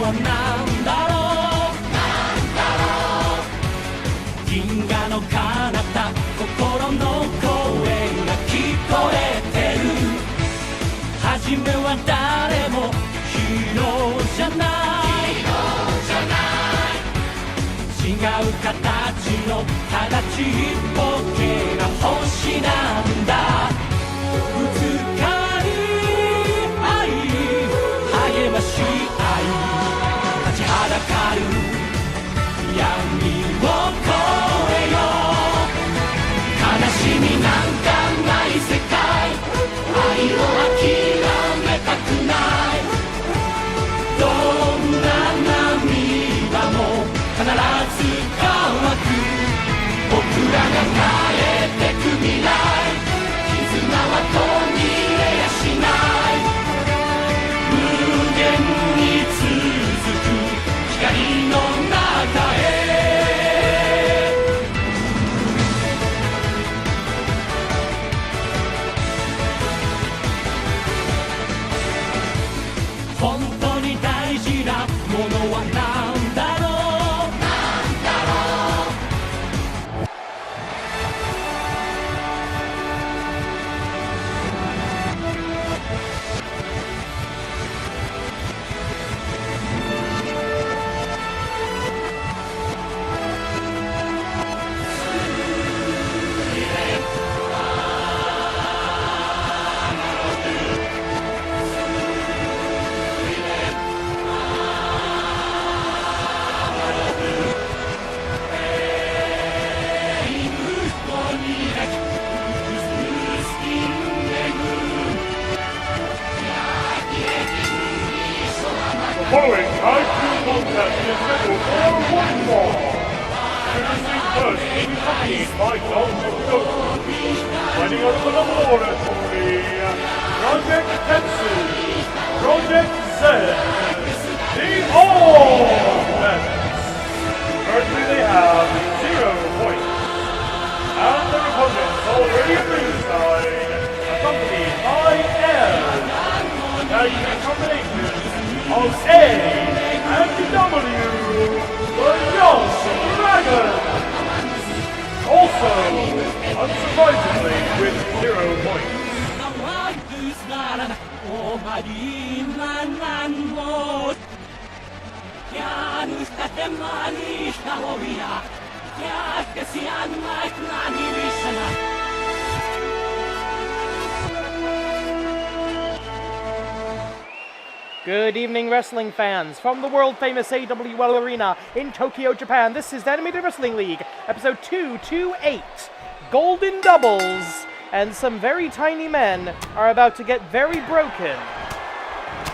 はなんだろう銀河の彼方心の声が聞こえてる初めは誰もヒーローじゃない違う形のただちっぽけな星なんだぶつかり合い励まし合い立ちはだかる闇を越えよう悲しみなんかない世界愛を諦めたくないどんな涙も必ず乾く僕らが変えてく未来絆は途切れやしない無限に続く光の中へ本当に大事なものは何だろうFollowing Tag Team contest is scheduled for one more. Introducing first, being accompanied by Don Goku. Fighting out of the number order for the Project Tetsu, Project Z, the All-Mets. Currently they have 0 points. And their opponents already at ringside, accompanied by L. Tag team combinations of A and W, the Young Dragons. Also, unsurprisingly, with 0 points. Good evening, wrestling fans. From the world-famous AWL Arena in Tokyo, Japan, this is the Animated Wrestling League, episode 228, Golden Doubles, and some very tiny men are about to get very broken.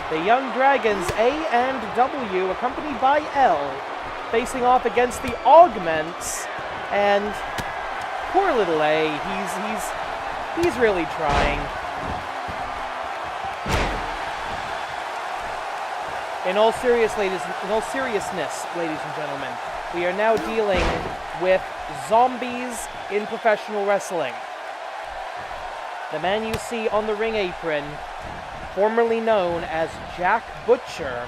The Young Dragons, A and W, accompanied by L, facing off against the Augments, and poor little A, he's really trying. In all seriousness, ladies and gentlemen, we are now dealing with zombies in professional wrestling. The man you see on the ring apron, formerly known as Jack Butcher,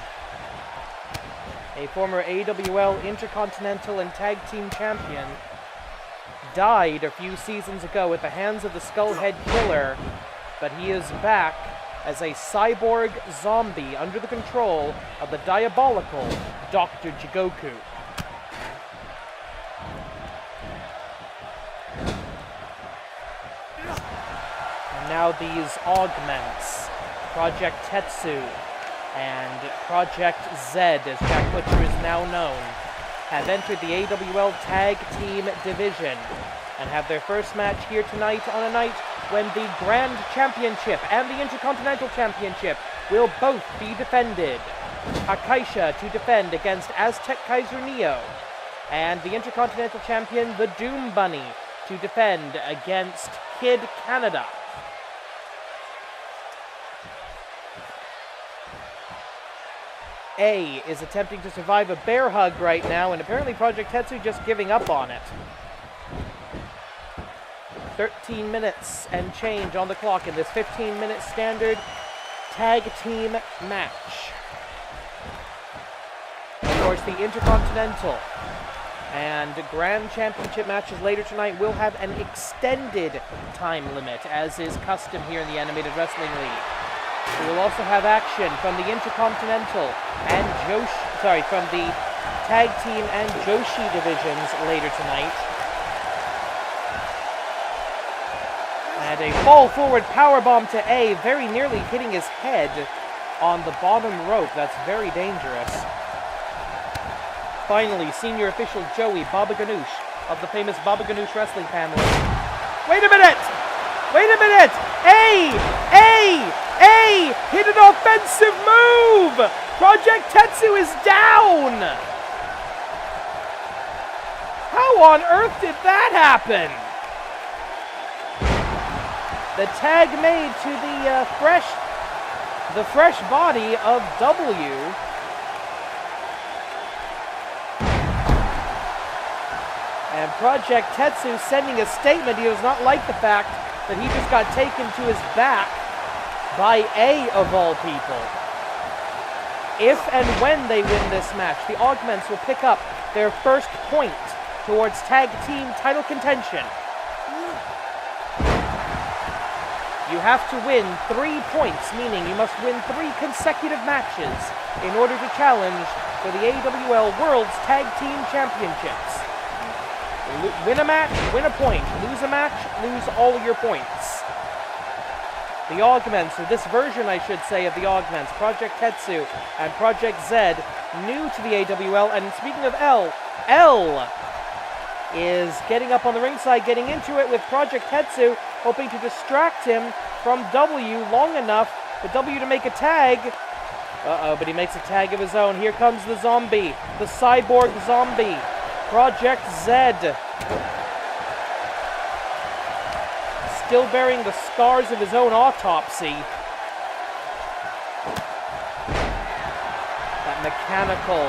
a former AWL Intercontinental and Tag Team Champion, died a few seasons ago at the hands of the Skullhead Killer, but he is back as a cyborg zombie under the control of the diabolical Dr. Jigoku. And now these Augments, Project Tetsu and Project Z, as Jack Butcher is now known, have entered the AWL Tag Team Division and have their first match here tonight on a night when the Grand Championship and the Intercontinental Championship will both be defended. Akaisha to defend against Aztec Kaiser Neo, and the Intercontinental Champion, the Doom Bunny, to defend against Kid Canada. A is attempting to survive a bear hug right now, and apparently Project Tetsu just giving up on it. 13 minutes and change on the clock in this 15-minute standard tag team match. course, the Intercontinental and Grand Championship matches later tonight will have an extended time limit, as is custom here in the Animated Wrestling League. We will also have action from the Intercontinental and from the Tag Team and Joshi divisions later tonight. And a fall forward powerbomb to A, very nearly hitting his head on the bottom rope. That's very dangerous. Finally, senior official Joey Baba Ganoush of the famous Baba Ganoush wrestling family. Wait a minute! Wait a minute! A! Hit an offensive move! Project Tetsu is down! How on earth did that happen? The tag made to the fresh body of W. And Project Tetsu sending a statement. He does not like the fact that he just got taken to his back by A of all people. If and when they win this match, the Augments will pick up their first point towards tag team title contention. You have to win 3 points, meaning you must win 3 consecutive matches in order to challenge for the AWL World's Tag Team Championships. Win a match, win a point. Lose a match, lose all your points. The Augments, or this version, I should say, of the Augments, Project Tetsu and Project Z, new to the AWL. And speaking of L is getting up on the ringside, getting into it with Project Tetsu, hoping to distract him from W long enough for W to make a tag. But he makes a tag of his own. Here comes the zombie, the cyborg zombie, Project Z. Still bearing the scars of his own autopsy. That mechanical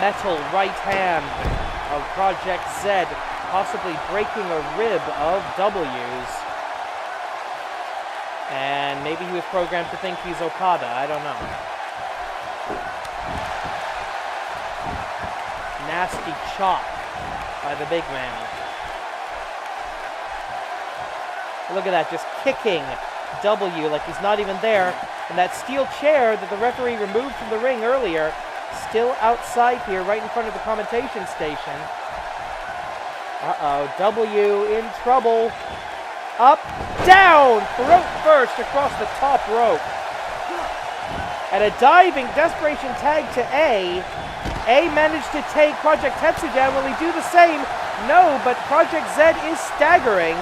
metal right hand of Project Z, possibly breaking a rib of W's. And maybe he was programmed to think he's Okada, I don't know. Nasty chop by the big man. Look at that, just kicking W like he's not even there. And that steel chair that the referee removed from the ring earlier, still outside here, right in front of the commentation station. W in trouble. Up, down, throat first across the top rope. And a diving desperation tag to A. A managed to take Project Tetsu down. Will he do the same? No, but Project Z is staggering.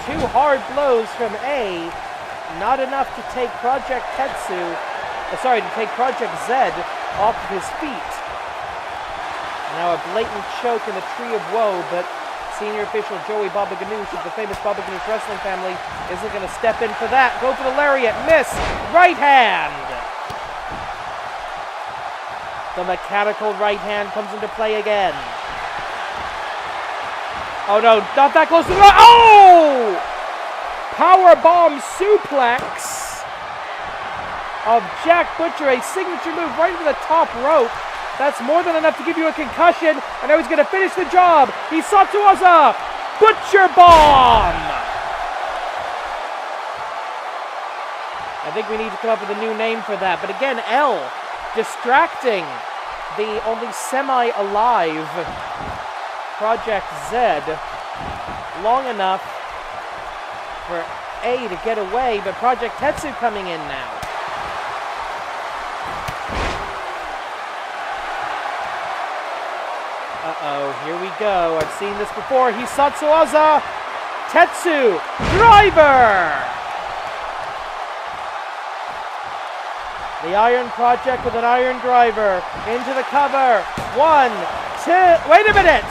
2 hard blows from A. Not enough to take Project Tetsu, to take Project Z off of his feet. Now a blatant choke in the Tree of Woe, but senior official Joey Baba Ganoush of the famous Baba Ganoush wrestling family isn't going to step in for that. Go for the lariat, miss, right hand. The mechanical right hand comes into play again. Oh no, not that close to the... Oh! Powerbomb suplex of Jack Butcher, a signature move right into the top rope. That's more than enough to give you a concussion, and now he's going to finish the job. He Satuaza, Butcher Bomb! I think we need to come up with a new name for that. But again, L distracting the only semi-alive Project Z long enough for A to get away, but Project Tetsu coming in now. Here we go. I've seen this before. Hisatsuaza, Tetsu, driver! The Iron Project with an Iron Driver into the cover. 1, 2, wait a minute!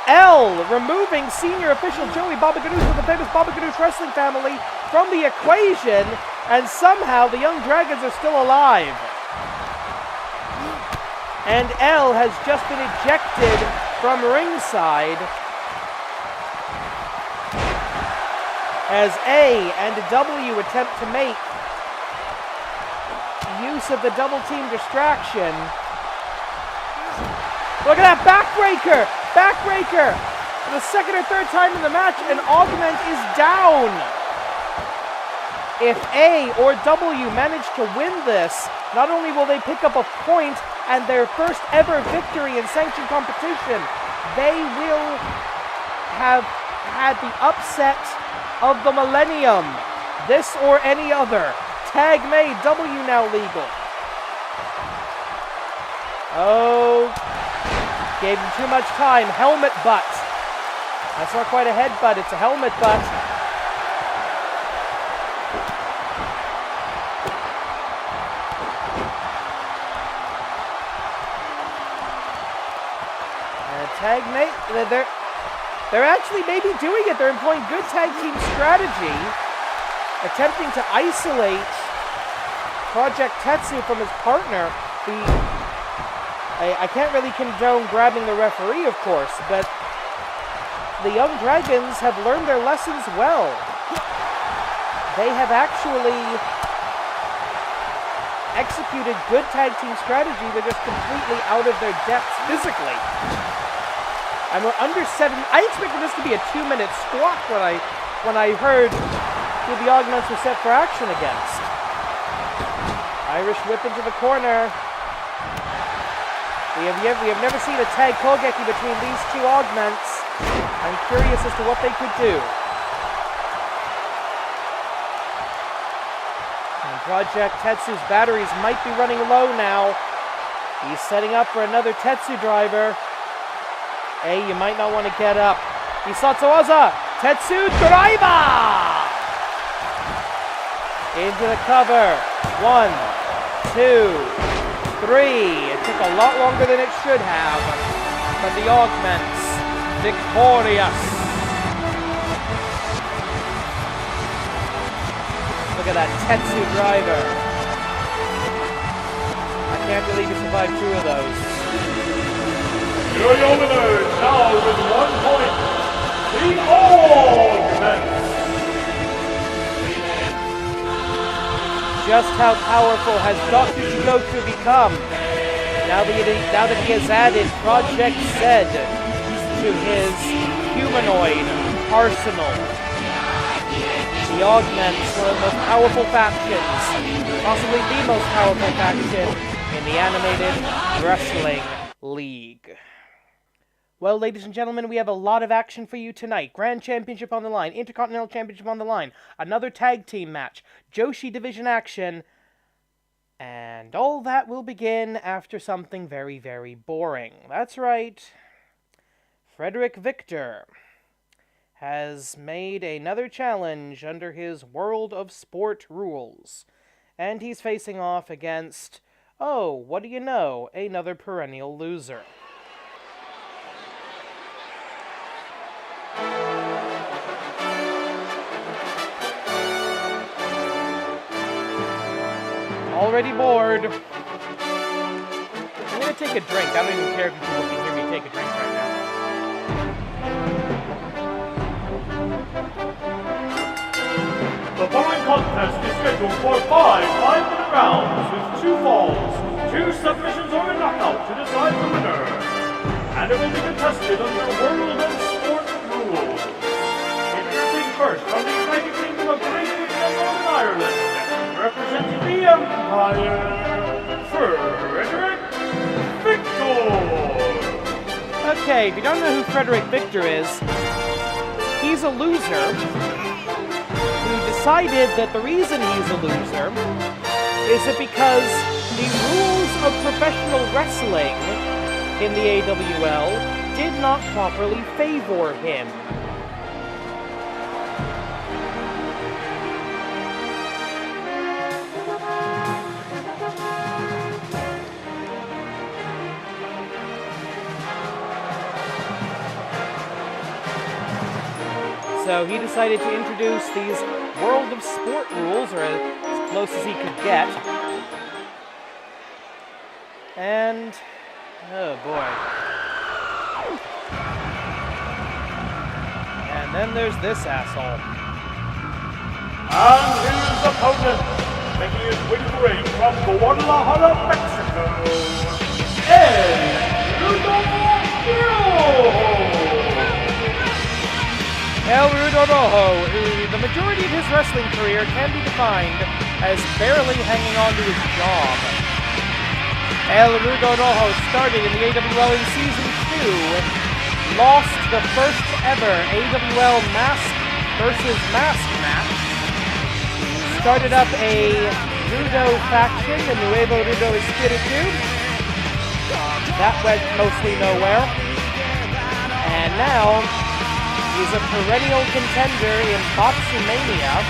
L removing senior official Joey Baba Ganoush of the famous Baba Ganoush wrestling family from the equation, and somehow the Young Dragons are still alive. And L has just been ejected from ringside as A and W attempt to make use of the double team distraction. Look at that backbreaker! Backbreaker! For the second or third time in the match, and Augment is down. If A or W manage to win this, not only will they pick up a point and their first ever victory in sanctioned competition, they will have had the upset of the millennium. This or any other. Tag made, W now legal. Oh, gave him too much time. Helmet butt. That's not quite a headbutt, it's a helmet butt. And tag mate, they're actually maybe doing it. They're employing good tag team strategy, attempting to isolate Project Tetsu from his partner. I can't really condone grabbing the referee, of course, but the Young Dragons have learned their lessons well. They have actually executed good tag team strategy. They're just completely out of their depths physically. And we're under 7. I expected this to be a 2-minute squat when I heard who the Augments were set for action against. Irish whip into the corner. We have never seen a tag Kogeki between these two Augments. I'm curious as to what they could do. And Project Tetsu's batteries might be running low now. He's setting up for another Tetsu driver. Hey, you might not want to get up. Hisatsu Oza! Tetsu driver! Into the cover. 1, 2, 3. It took a lot longer than it should have. But the Augments, victorious. Look at that Tetsu driver. I can't believe he survived 2 of those. Your Yominers now with 1 point. The Augments. Just how powerful has Dr. Jigoku become? Now that he has added Project Zed to his humanoid arsenal. The Augments, one of the most powerful factions, possibly the most powerful faction in the animated wrestling league. Well, ladies and gentlemen, we have a lot of action for you tonight. Grand Championship on the line, Intercontinental Championship on the line, another tag team match, Joshi Division action, and all that will begin after something very, very boring. That's right. Frederick Victor has made another challenge under his World of Sport rules, and he's facing off against, oh, what do you know, another perennial loser. Already bored. I'm gonna take a drink. I don't even care if people can hear me take a drink right now. The following contest is scheduled for 5 5-minute rounds with 2 falls, 2 submissions or a knockout to decide the winner. And it will be contested under World of Sport rules. Introducing first from the United Kingdom of Great Britain and Northern Ireland, representing the Empire, Frederick Victor! Okay, if you don't know who Frederick Victor is, he's a loser who decided that the reason he's a loser is that because the rules of professional wrestling in the AWL did not properly favor him. So he decided to introduce these World of Sport rules, or as close as he could get. And, oh boy. And then there's this asshole. And his opponent, making his way to the ring from Guadalajara, Mexico, Ed Ludovico! El Rudo Rojo, who the majority of his wrestling career can be defined as barely hanging on to his job. El Rudo Rojo started in the AWL in Season 2, lost the first ever AWL Mask versus Mask match, started up a Rudo faction, the Nuevo Rudo Espiritu. That went mostly nowhere. And now, he's a perennial contender in Botsumania,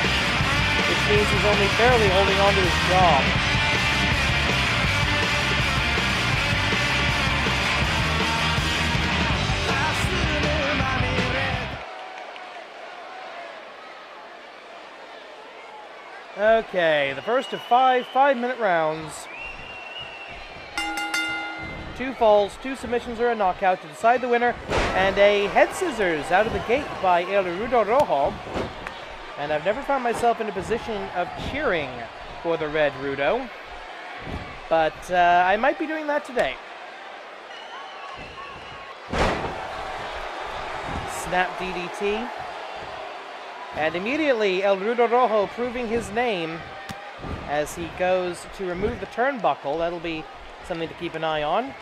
which means he's only barely holding on to his job. Okay, the first of 5-minute rounds. 2 falls, 2 submissions, or a knockout to decide the winner, and a head scissors out of the gate by El Rudo Rojo. And I've never found myself in a position of cheering for the Red Rudo, but I might be doing that today. Snap DDT. And immediately El Rudo Rojo proving his name as he goes to remove the turnbuckle. That'll be something to keep an eye on.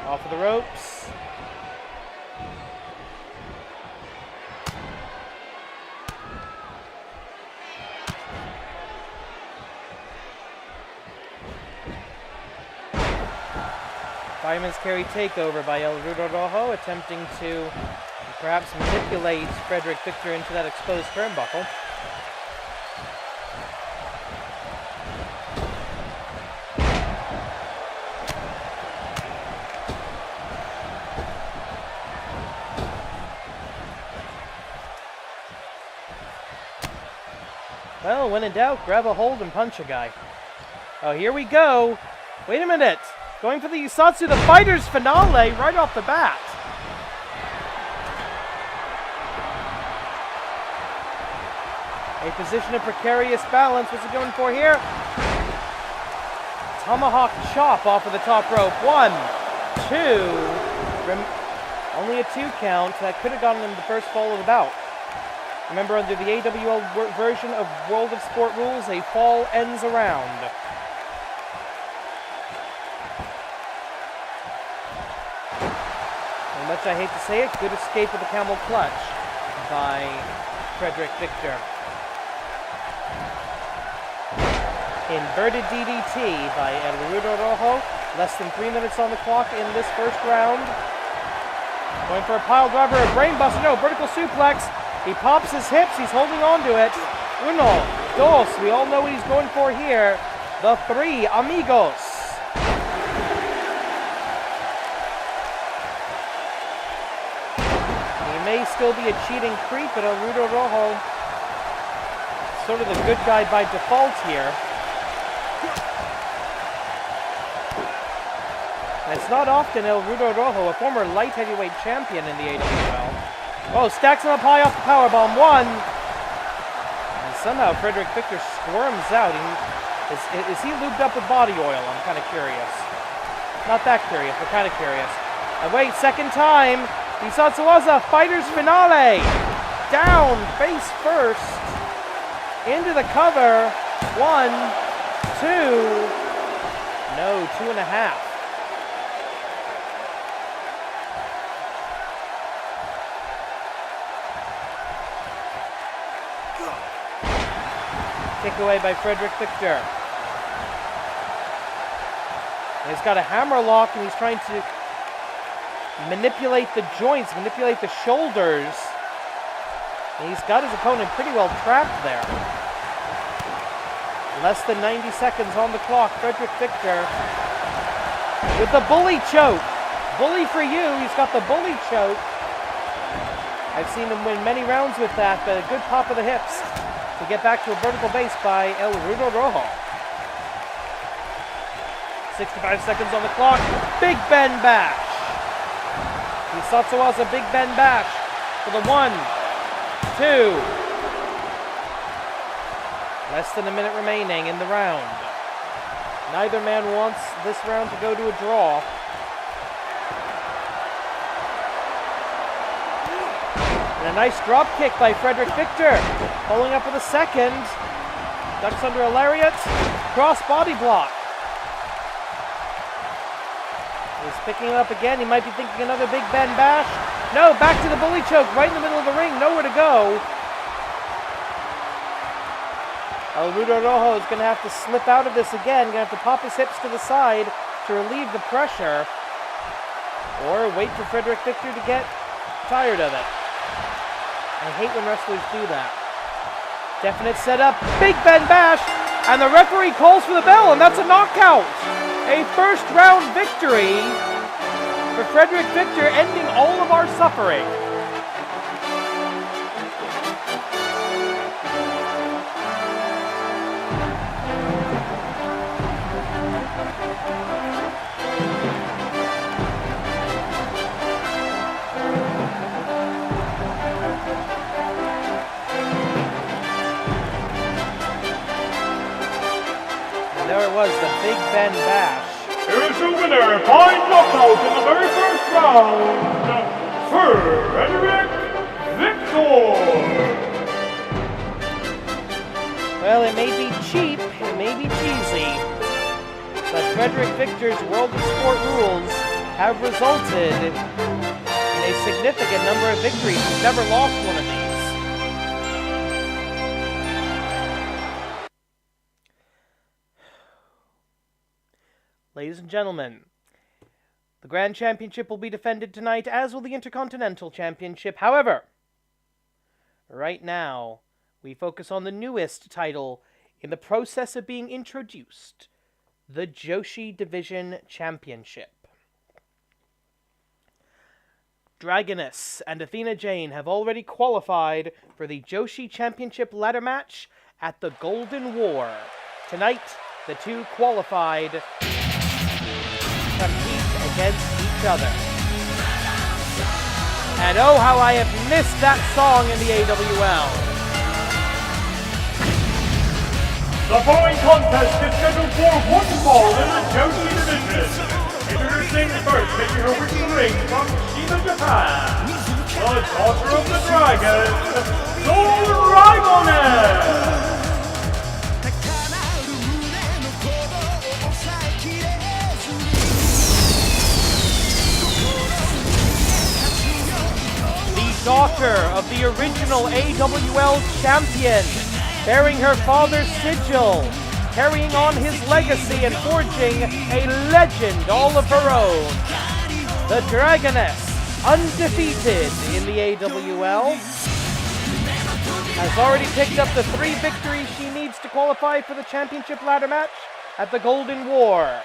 Off of the ropes. Fireman's carry takeover by El Rudo Rojo, attempting to perhaps manipulate Frederick Victor into that exposed turnbuckle. Well, when in doubt, grab a hold and punch a guy. Oh, here we go. Wait a minute. Going for the Usatsu the Fighters finale right off the bat. A position of precarious balance. What's he going for here? Tomahawk chop off of the top rope. 1, 2. Only a 2 count. That could have gotten him the first fall of the bout. Remember, under the AWL version of World of Sport rules, a fall ends a round. And much I hate to say it, good escape with a camel clutch by Frederick Victor. Inverted DDT by El Rudo Rojo. Less than 3 minutes on the clock in this first round. Going for a pile driver, a brain buster, no, vertical suplex. He pops his hips, he's holding on to it. 1, 2, we all know what he's going for here. The 3 amigos. He may still be a cheating creep, but El Rudo Rojo, sort of the good guy by default here. And it's not often El Rudo Rojo, a former light heavyweight champion in the AWL. Oh, stacks him up high off the powerbomb. 1. And somehow Frederick Victor squirms out. Is he lubed up with body oil? I'm kind of curious. Not that curious, but kind of curious. And wait, second time. Isatsuwaza Fighters finale. Down, face first. Into the cover. 1, 2. No, 2.5. Kick away by Frederick Victor. He's got a hammer lock and he's trying to manipulate the joints, manipulate the shoulders. And he's got his opponent pretty well trapped there. Less than 90 seconds on the clock. Frederick Victor with the bully choke. Bully for you. He's got the bully choke. I've seen him win many rounds with that, but a good pop of the hips to get back to a vertical base by El Rudo Rojo. 65 seconds on the clock. Big Ben Bash. Isatsuwaza Big Ben Bash for the 1, 2. Less than a minute remaining in the round. Neither man wants this round to go to a draw. And a nice drop kick by Frederick Victor. Pulling up for the second. Ducks under a lariat. Cross body block. He's picking it up again. He might be thinking another Big Ben bash. No, back to the bully choke right in the middle of the ring. Nowhere to go. El Rudo Rojo is going to have to slip out of this again. Going to have to pop his hips to the side to relieve the pressure. Or wait for Frederick Victor to get tired of it. I hate when wrestlers do that. Definite setup. Big Ben bash. And the referee calls for the bell. And that's a knockout. A first round victory for Frederick Victor, ending all of our suffering. And there it was, the Big Ben bash. Here's your winner by knockout in the very first round, Frederick Victor. Well, it may be cheap, it may be cheesy, but Frederick Victor's World of Sport rules have resulted in a significant number of victories. He's never lost one of these. Ladies and gentlemen, the Grand Championship will be defended tonight, as will the Intercontinental Championship. However, right now, we focus on the newest title in the process of being introduced, the Joshi Division Championship. Dragoness and Athena Jane have already qualified for the Joshi Championship ladder match at the Golden War. Tonight, the two qualified compete against each other. And oh, how I have missed that song in the AWL. The following contest is scheduled for one fall in the Joshi Division. Introducing first, making her way to the ring from Shiba, Japan, the daughter of the dragon, Dragoness. Daughter of the original AWL champion, bearing her father's sigil, carrying on his legacy and forging a legend all of her own. The Dragoness, undefeated in the AWL, has already picked up the 3 victories she needs to qualify for the championship ladder match at the Golden War.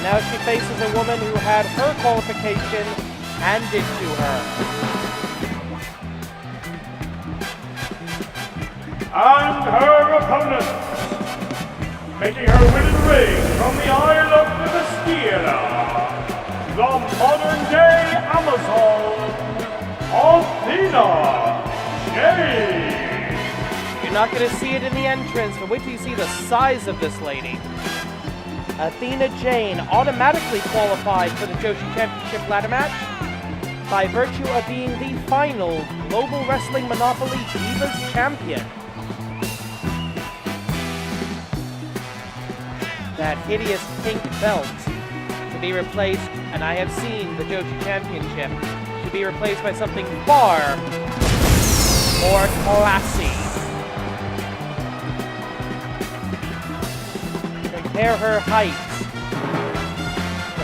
Now she faces a woman who had her qualification handed to her. And her opponent, making her way to the ring from the Isle of Vivasquira, the modern-day Amazon, Athena Jane. You're not going to see it in the entrance, but wait till you see the size of this lady. Athena Jane automatically qualified for the Joshi Championship ladder match by virtue of being the final Global Wrestling Monopoly Divas champion. That hideous pink belt to be replaced, and I have seen the Joshi Championship, to be replaced by something far more classy. Compare her height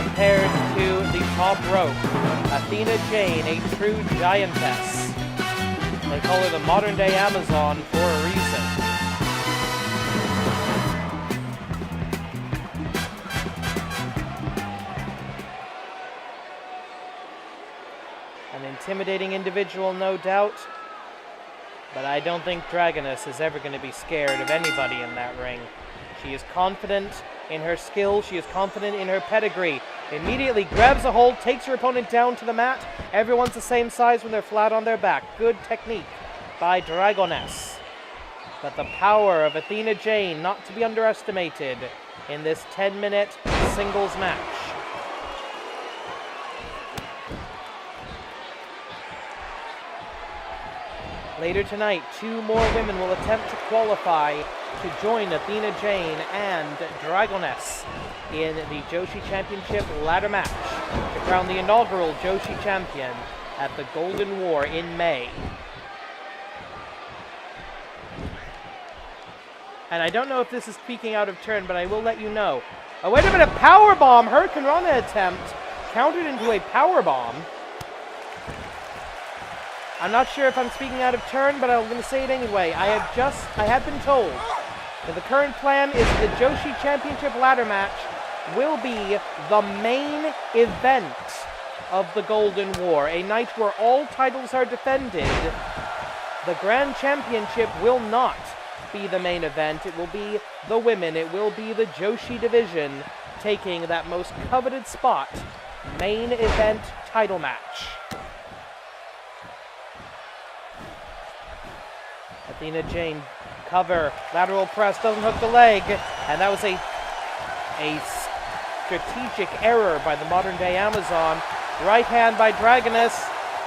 compared to the top rope. Athena Jane, a true giantess. They call her the modern-day Amazon for a reason. An intimidating individual, no doubt, but I don't think Dragoness is ever going to be scared of anybody in that ring. She is confident in her skill. She is confident in her pedigree. Immediately grabs a hold, takes her opponent down to the mat. Everyone's the same size when they're flat on their back. Good technique by Dragoness. But the power of Athena Jane not to be underestimated in this 10-minute singles match. Later tonight, 2 more women will attempt to qualify to join Athena Jane and Dragoness in the Joshi Championship ladder match to crown the inaugural Joshi champion at the Golden War in May. And I don't know if this is speaking out of turn, but I will let you know. Oh, wait a minute, powerbomb! Hurricane Rana attempt countered into a powerbomb. I'm not sure if I'm speaking out of turn, but I'm going to say it anyway. I have been told that the current plan is the Joshi Championship ladder match will be the main event of the Golden War, a night where all titles are defended. The Grand Championship will not be the main event. It will be the women. It will be the Joshi division taking that most coveted spot, main event title match. Athena Jane, cover, lateral press, doesn't hook the leg, and that was a strategic error by the modern-day Amazon. Right hand by Dragoness.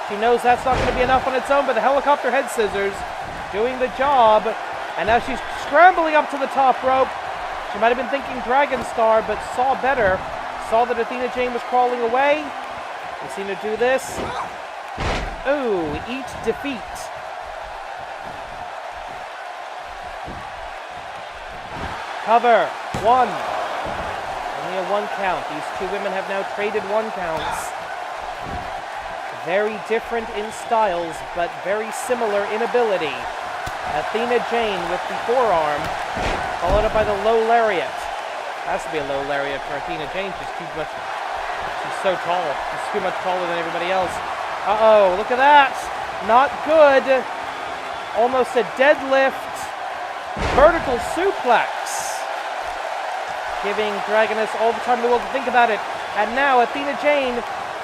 She knows that's not going to be enough on its own, but the helicopter head scissors doing the job, and now she's scrambling up to the top rope. She might have been thinking Dragon Star, but saw better. Saw that Athena Jane was crawling away. We've seen her do this. Ooh, eat defeat. Cover, 1. Only a 1 count. These 2 women have now traded 1 counts. Very different in styles, but very similar in ability. Athena Jane with the forearm, followed up by the low lariat. Has to be a low lariat for Athena Jane. She's so tall. She's too much taller than everybody else. Uh-oh, look at that. Not good. Almost a deadlift. Vertical suplex. Giving Dragoness all the time in the world to think about it. And now Athena Jane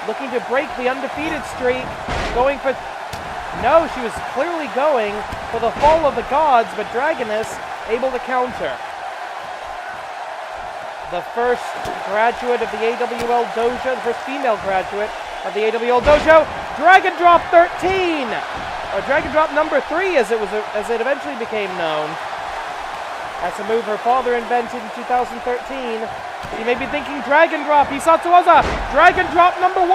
looking to break the undefeated streak. Going for... No, she was clearly going for the fall of the gods, but Dragoness able to counter. The first graduate of the AWL Dojo, the first female graduate of the AWL Dojo, Dragon Drop 13! Or Dragon Drop number 3 as it eventually became known. That's a move her father invented in 2013. You may be thinking Dragon Drop, Hisatsuwaza, Dragon Drop number 1!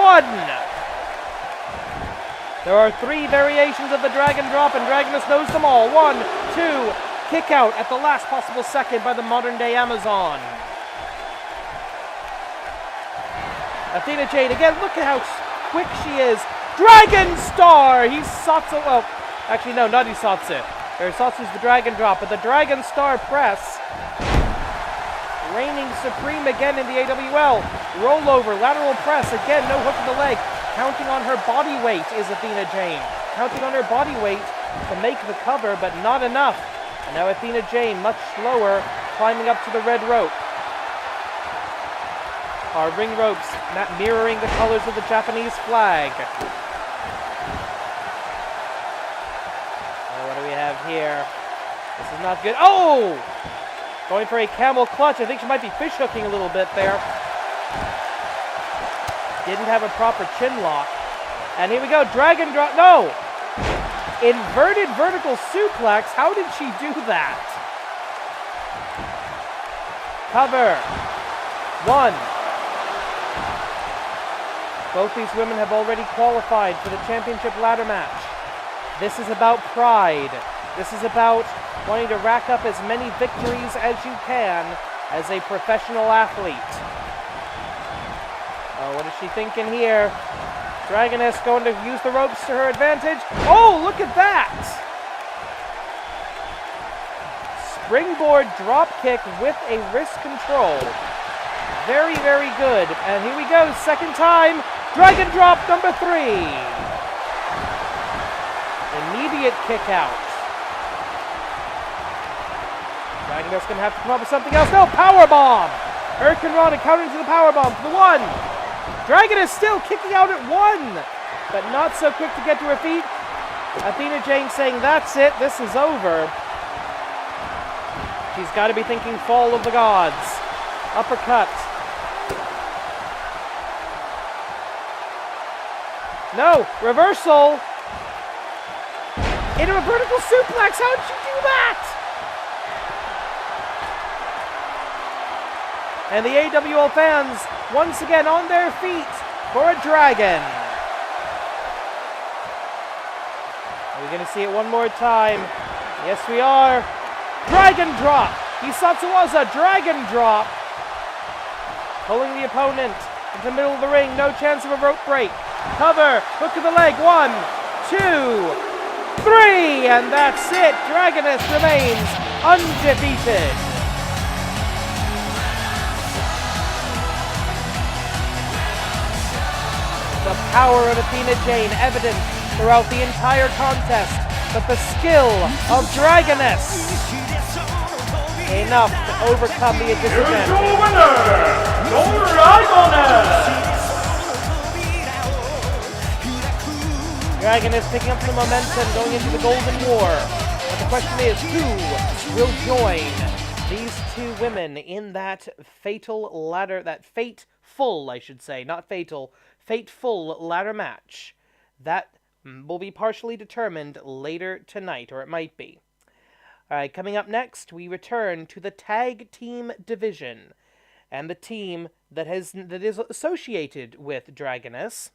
There are 3 variations of the Dragon Drop, and Dragoness knows them all. 1, 2, kick out at the last possible second by the modern-day Amazon. Athena Jane, again, look at how quick she is. Dragon Star! Hisatsu, well, actually no, not Hisatsu. Hisatsu's the Dragon Drop, but the Dragon Star press reigning supreme again in the AWL. Rollover, lateral press, again, no hook to the leg. Counting on her body weight is Athena Jane. Counting on her body weight to make the cover, but not enough. And now Athena Jane, much slower, climbing up to the red rope. Our ring ropes mirroring the colors of the Japanese flag. What do we have here? This is not good. Oh! Going for a camel clutch. I think she might be fish hooking a little bit there. Didn't have a proper chin lock. And here we go. Dragon drop. No! Inverted vertical suplex. How did she do that? Cover. 1. Both these women have already qualified for the championship ladder match. This is about pride. This is about wanting to rack up as many victories as you can as a professional athlete. Oh, what is she thinking here? Dragoness going to use the ropes to her advantage. Oh, look at that! Springboard drop kick with a wrist control. Very, very good. And here we go, second time. Dragon drop number 3. Immediate kick out. Dragoness going to have to come up with something else. No, powerbomb. Hurricane Rana countering to the powerbomb for the 1. Dragoness still kicking out at 1, but not so quick to get to her feet. Athena Jane saying, that's it, this is over. She's got to be thinking Fall of the Gods. Uppercut. No, reversal. Into a vertical suplex. How'd she do that? And the AWL fans once again on their feet for a dragon. Are we going to see it one more time? Yes, we are. Dragon drop. Hisatsuwaza, dragon drop. Pulling the opponent into the middle of the ring. No chance of a rope break. Cover. Hook of the leg. 1, 2, 3. And that's it. Dragoness remains undefeated. The power of Athena Jane evident throughout the entire contest, but the skill of Dragoness enough to overcome the Here's disadvantage. your winner, Dragoness! Dragoness picking up the momentum going into the Golden War. But the question is, who will join these two women in that fateful ladder match? That will be partially determined later tonight, or it might be. Alright, coming up next, we return to the tag team division. And the team that is associated with Dragoness.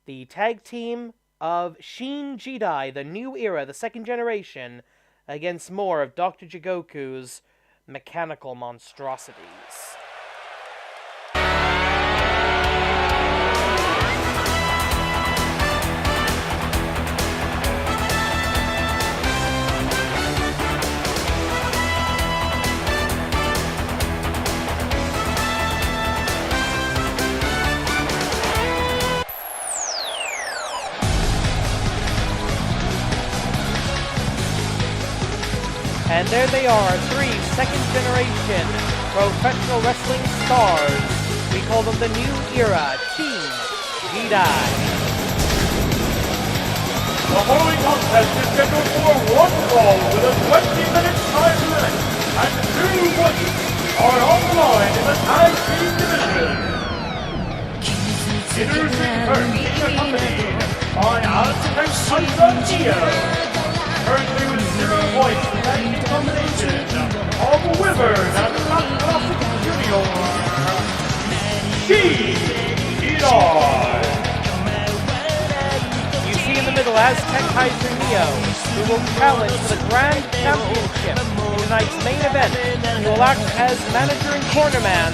The tag team of Shin Jidai, the new era, the second generation, against more of Dr. Jigoku's mechanical monstrosities. And there they are, 3 second-generation professional wrestling stars. We call them the new era, Team Jidai. The following contest is scheduled for one fall with a 20-minute time limit, and 2 points are on the line in the tag team division. Introducing first, accompanied by Aztec Hunter Neo. Currently with 0 points, the tag team combination of Wyvern and Matt Classic Junior. Shin Jidai. You see in the middle Aztec Kaiser Neo, who will challenge for the Grand Championship in tonight's main event. He will act as manager and cornerman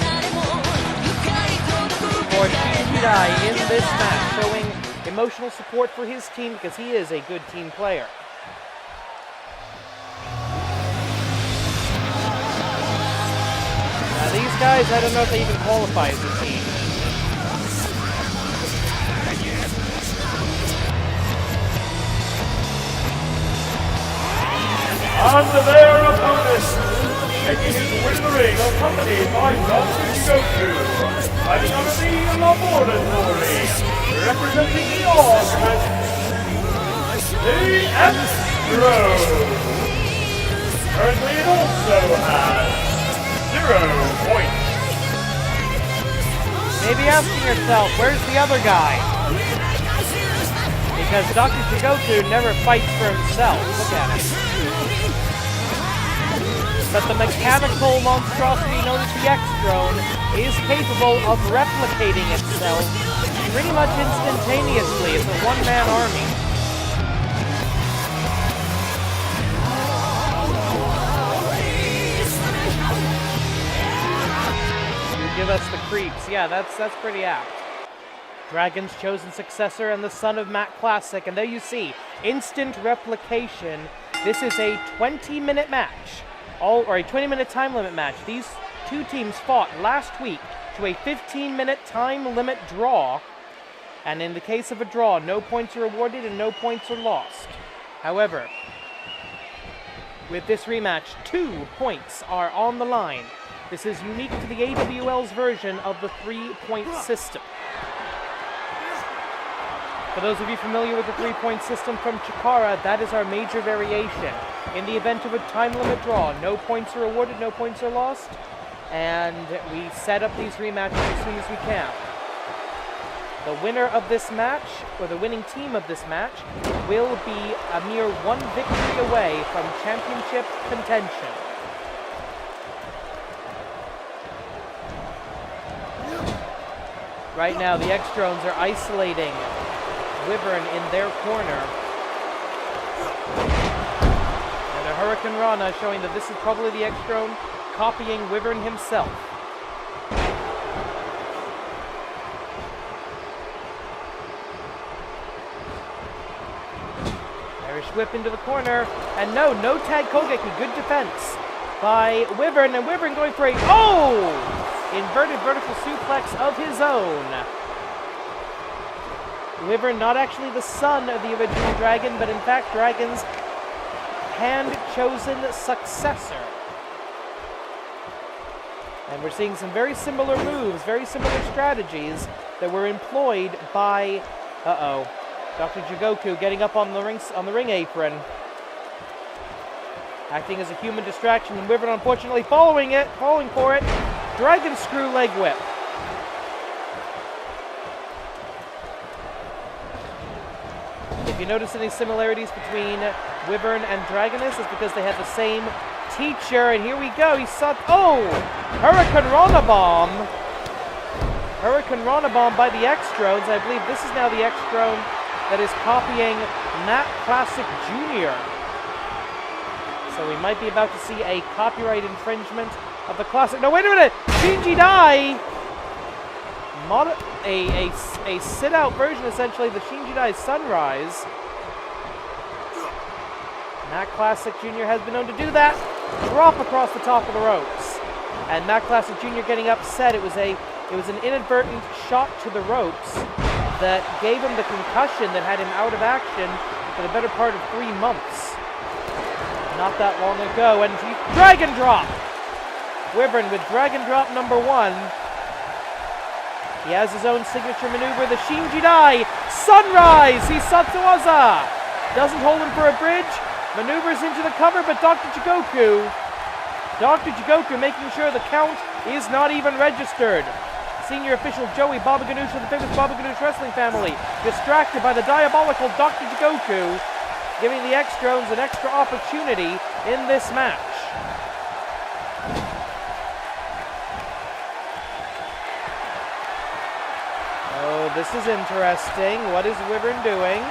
for Shin Jidai in this match, showing emotional support for his team because he is a good team player. These guys, I don't know if they even qualify as a team. And their opponent, making his way to the ring, accompanied by Dr. Jigoku, fighting out of the laboratory, representing the Augment, the Astro. Currently it also has 0 points. Maybe asking yourself, where's the other guy? Because Dr. Jigoku never fights for himself. Look at him. But the mechanical monstrosity known as the X-Drone is capable of replicating itself pretty much instantaneously. It's a one-man army. Give us the creeps. Yeah, that's pretty apt. Dragon's chosen successor and the son of Matt Classic. And there you see, instant replication. This is a 20-minute match. Or a 20-minute time limit match. These two teams fought last week to a 15-minute time limit draw. And in the case of a draw, no points are awarded and no points are lost. However, with this rematch, 2 points are on the line. This is unique to the AWL's version of the 3-point system. For those of you familiar with the 3-point system from Chikara, that is our major variation. in the event of a time limit draw. No points are awarded, no points are lost, and we set up these rematches as soon as we can. The winner of this match, or the winning team of this match, will be a mere one victory away from championship contention. Right now, the X-Drones are isolating Wyvern in their corner. And a Hurricane Rana showing that this is probably the X-Drone copying Wyvern himself. Irish whip into the corner, and no tag Kogeki, good defense by Wyvern, and Wyvern going for a, inverted vertical suplex of his own. Wyvern, not actually the son of the original Dragon, but in fact Dragon's hand-chosen successor. And we're seeing some very similar moves, very similar strategies that were employed by, Dr. Jigoku getting up on the ring apron, acting as a human distraction, and Wyvern unfortunately falling for it. Dragon screw leg whip. If you notice any similarities between Wyvern and Dragoness, it's because they have the same teacher, and here we go. He saw, Hurricane Rana Bomb. Hurricane Rana Bomb by the X-Drones. I believe this is now the X-Drone that is copying Matt Classic Jr. So we might be about to see a copyright infringement of the classic. No, wait a minute! Shinji Dai! A sit-out version, essentially, the Shinji Dai Sunrise. Matt Classic Jr. has been known to do that. Drop across the top of the ropes. And Matt Classic Jr. getting upset. It was an inadvertent shot to the ropes that gave him the concussion that had him out of action for the better part of 3 months. Not that long ago. And Dragon Drop! Wyvern with Dragon Drop number 1. He has his own signature maneuver, the Shinji Dai Sunrise Hisatsuwaza. Doesn't hold him for a bridge, maneuvers into the cover, but Dr. Jigoku making sure the count is not even registered. Senior official Joey Baba Ganoush of the famous Baba Ganoush wrestling family, distracted by the diabolical Dr. Jigoku, giving the X-Drones an extra opportunity in this match. Oh, this is interesting. What is Wyvern doing?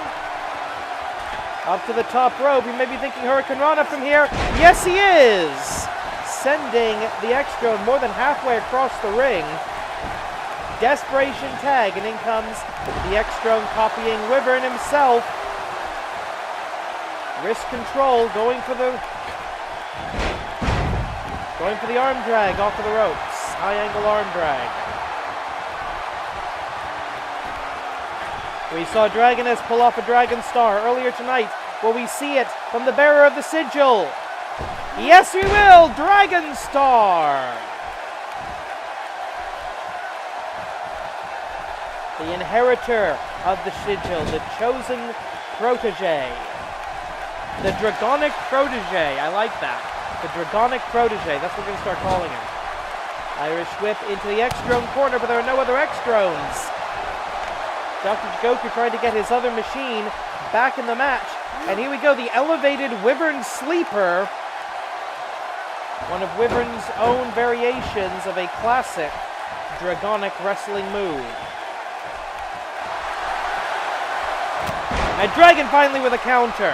Up to the top rope. You may be thinking Hurricane Rana from here. Yes, he is! Sending the X-Drone more than halfway across the ring. Desperation tag, and in comes the X-Drone copying Wyvern himself. Wrist control, going for the arm drag off of the ropes. High angle arm drag. We saw Dragoness pull off a Dragon Star earlier tonight. Will we see it from the bearer of the sigil? Yes, we will! Dragon Star! The inheritor of the sigil, the chosen protege. The Dragonic Protege, I like that. The Dragonic Protege, that's what we're going to start calling him. Irish whip into the X-Drone corner, but there are no other X-Drones. Dr. Jigoku trying to get his other machine back in the match. And here we go, the elevated Wyvern Sleeper. One of Wyvern's own variations of a classic Dragonic wrestling move. And Dragon finally with a counter.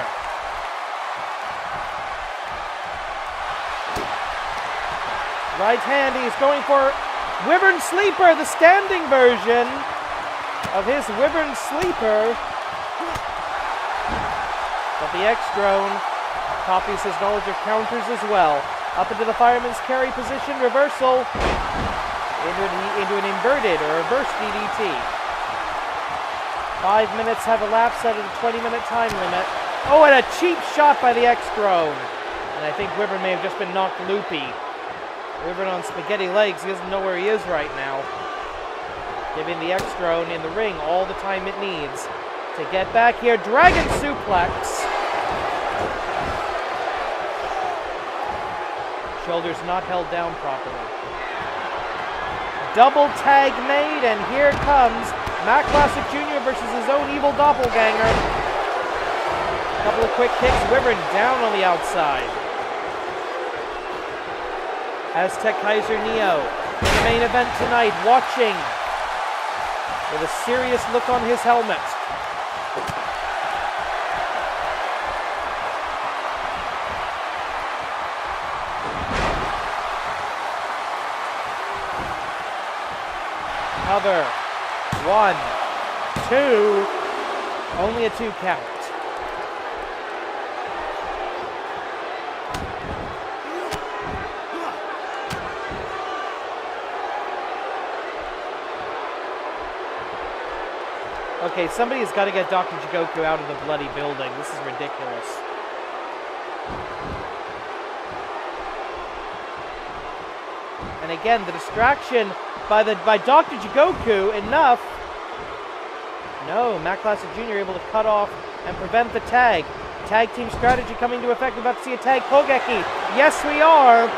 Right hand, he's going for Wyvern Sleeper, the standing version of his Wyvern Sleeper. But the X-Drone copies his knowledge of counters as well. Up into the fireman's carry position, reversal into an inverted or reverse DDT. 5 minutes have elapsed out of the 20-minute time limit. Oh, and a cheap shot by the X-Drone. And I think Wyvern may have just been knocked loopy. Wyvern on spaghetti legs, he doesn't know where he is right now. Giving the X-Drone in the ring all the time it needs to get back here. Dragon suplex. Shoulders not held down properly. Double tag made, and here comes Matt Classic Jr. versus his own evil doppelganger. Couple of quick kicks, Wyvern down on the outside. Aztec Kaiser Neo in the main event tonight, watching with a serious look on his helmet. Cover. 1, 2. Only a 2 count. Okay, somebody has got to get Dr. Jigoku out of the bloody building. This is ridiculous. And again, the distraction by Dr. Jigoku, enough. No, Matt Classic Jr. able to cut off and prevent the tag. Tag team strategy coming to effect. We're about to see a tag Kogeki. Yes, we are.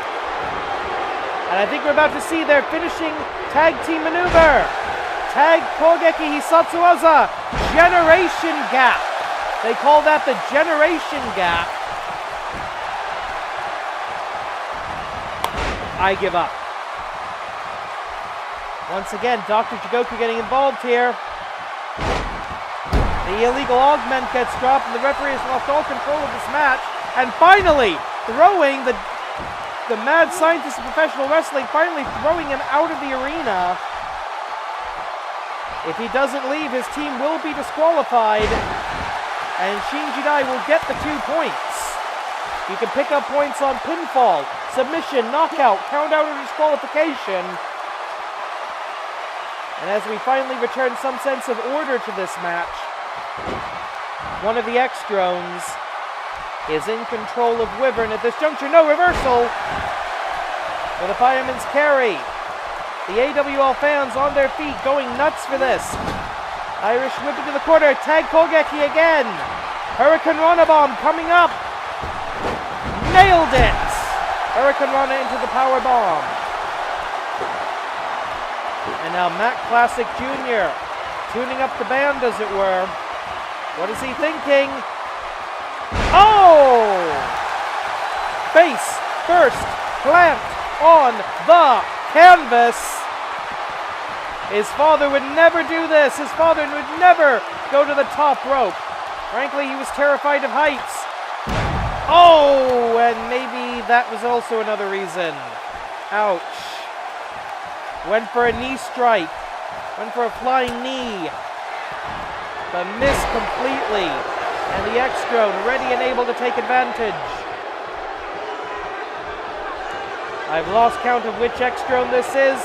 And I think we're about to see their finishing tag team maneuver. Tag Kogeki Hisatsuwaza. Generation Gap. They call that the Generation Gap. I give up. Once again, Dr. Jigoku getting involved here. The illegal augment gets dropped, and the referee has lost all control of this match. And finally, throwing the mad scientist of professional wrestling, finally throwing him out of the arena. If he doesn't leave, his team will be disqualified, and Shinji Dai will get the 2 points. You can pick up points on pinfall, submission, knockout, count out, or disqualification. And as we finally return some sense of order to this match, one of the X-Drones is in control of Wyvern at this juncture. No reversal for the fireman's carry. The AWL fans on their feet going nuts for this. Irish whip into the corner. Tag Kogeki again. Hurricane Rana bomb coming up. Nailed it. Hurricane Rana into the power bomb. And now Matt Classic Jr. tuning up the band, as it were. What is he thinking? Oh! Face first plant on the canvas. His father would never do this. His father would never go to the top rope. Frankly, he was terrified of heights. Oh, and maybe that was also another reason. Ouch. Went for a knee strike. Went for a flying knee. But missed completely. And the X-Drone ready and able to take advantage. I've lost count of which X-Drone this is.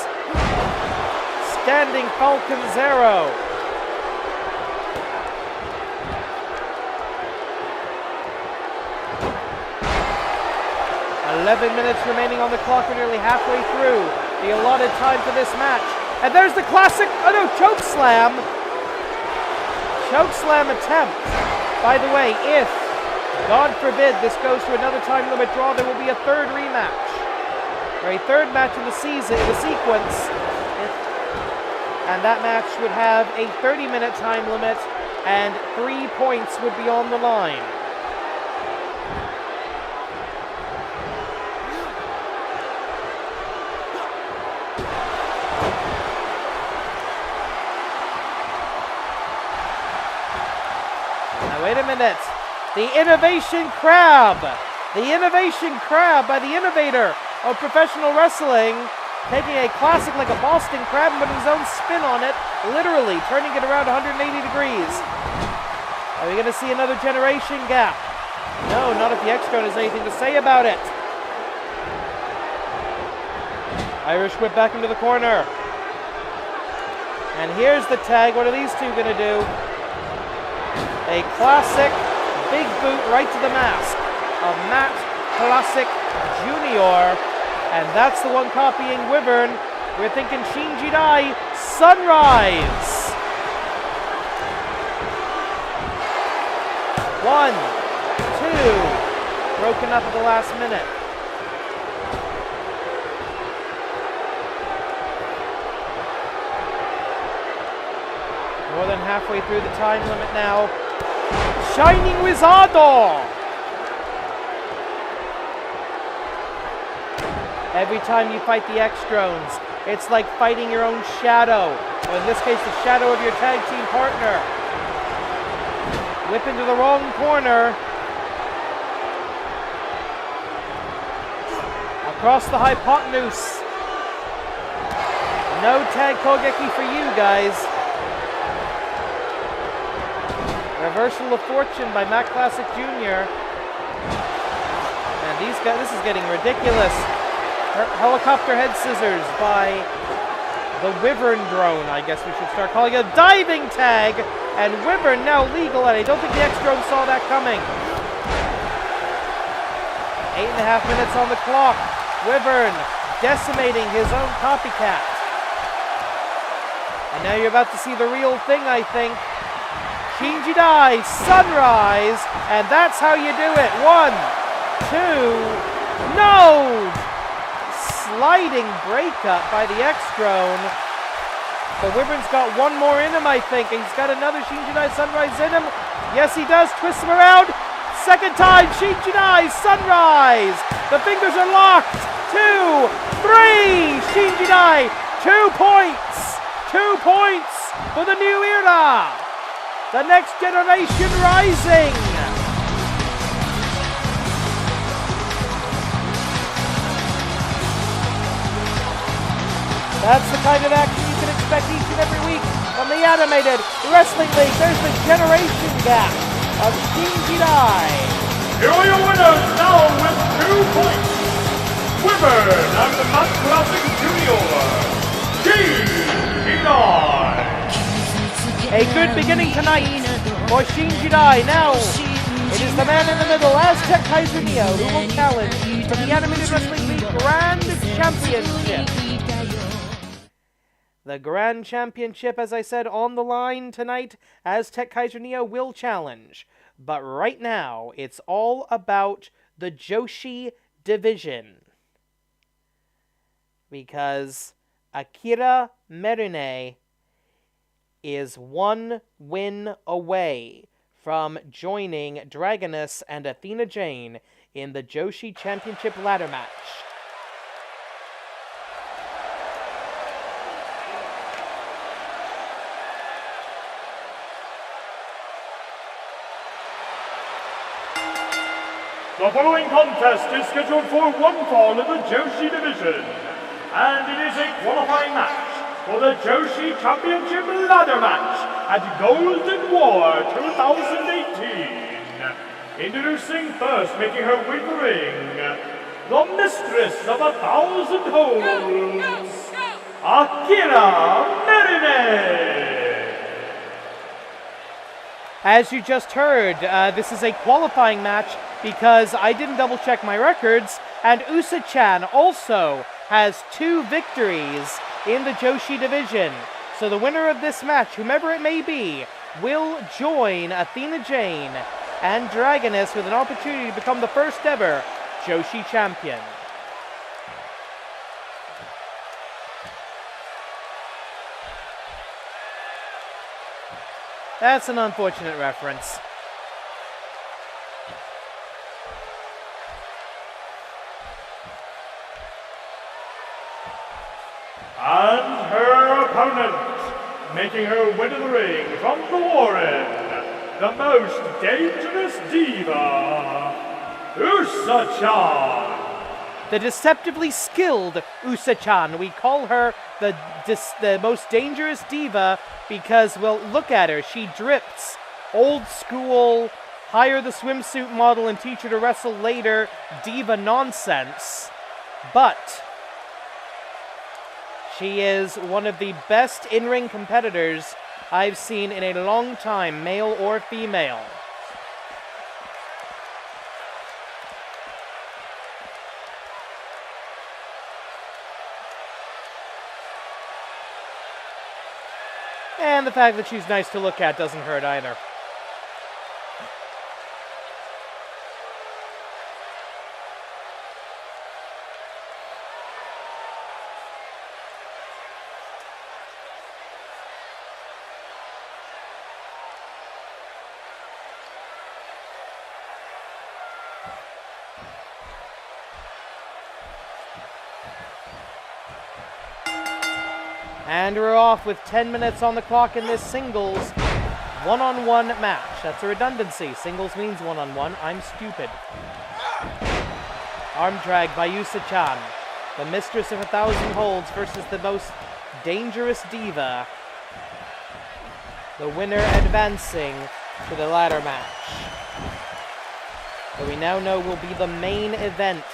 Standing Falcon Zero. "11 minutes remaining on the clock. We're nearly halfway through the allotted time for this match. And there's the classic, choke slam. Choke slam attempt. By the way, if, God forbid, this goes to another time limit draw, there will be a third rematch. Or a third match in the sequence. And that match would have a 30-minute time limit, and 3 points would be on the line. Wait a minute. The Innovation Crab. The Innovation Crab by the innovator of professional wrestling. Taking a classic like a Boston Crab and putting his own spin on it. Literally turning it around 180 degrees. Are we going to see another generation gap? No, not if the X-Drone has anything to say about it. Irish whip back into the corner. And here's the tag. What are these two going to do? A classic big boot right to the mask of Matt Classic Jr. And that's the one copying Wyvern. We're thinking Shinji Dai, Sunrise. 1, 2, broken up at the last minute. More than halfway through the time limit now. Shining Wizardo! Every time you fight the X-Drones, it's like fighting your own shadow, or in this case, the shadow of your tag team partner. Whip into the wrong corner. Across the hypotenuse. No tag Kogeki for you guys. Reversal of fortune by Matt Classic Jr. And these guys, this is getting ridiculous. Helicopter head scissors by the Wyvern drone, I guess we should start calling it. A diving tag, and Wyvern now legal, and I don't think the X-Drone saw that coming. 8.5 minutes on the clock. Wyvern decimating his own copycat. And now you're about to see the real thing, I think. Shinji Dai, Sunrise, and that's how you do it. 1, 2, no! Sliding breakup by the X-Drone. The Wyvern's got one more in him, I think. He's got another Shinji Dai Sunrise in him. Yes, he does. Twists him around. Second time, Shinji Dai Sunrise. The fingers are locked. 2, 3. Shinji Dai, 2 points. 2 points for the new era. The next generation rising. That's the kind of action you can expect each and every week from the Animated Wrestling League. There's the generation gap of Shinji Dai. Here are your winners now with 2 points. Wyvern and the Matt Classic Jr. Shinji Dai. A good beginning tonight for Shinji Dai. Now, it is the man in the middle, Aztec Kaiser Neo, who will challenge for the Animated Wrestling League Grand Championship. The Grand Championship, as I said, on the line tonight. Aztec Kaiser Neo will challenge. But right now, it's all about the Joshi division. Because Akira Merune is 1 win away from joining Dragoness and Athena Jane in the Joshi Championship ladder match. The following contest is scheduled for one fall in the Joshi division, and it is a qualifying match for the Joshi Championship ladder match at Golden War 2018. Introducing first, making her way to the ring, the mistress of 1,000 holes, Akira Merune. As you just heard, this is a qualifying match because I didn't double check my records, and Usa-chan also has 2 victories in the Joshi division. So the winner of this match, whomever it may be, will join Athena Jane and Dragoness with an opportunity to become the first ever Joshi champion. That's an unfortunate reference. And her opponent, making her way to the ring from the Warren, the most dangerous diva, Usa-chan. The deceptively skilled Usa-chan. We call her the most dangerous diva because, well, look at her. She drips. Old school, hire the swimsuit model and teach her to wrestle later diva nonsense. But she is one of the best in-ring competitors I've seen in a long time, male or female. And the fact that she's nice to look at doesn't hurt either. And we're off with 10 minutes on the clock in this singles one-on-one match. That's a redundancy. Singles means one-on-one. I'm stupid. Arm drag by Yusa-chan. The mistress of 1,000 holds versus the most dangerous diva. The winner advancing to the ladder match. That we now know will be the main event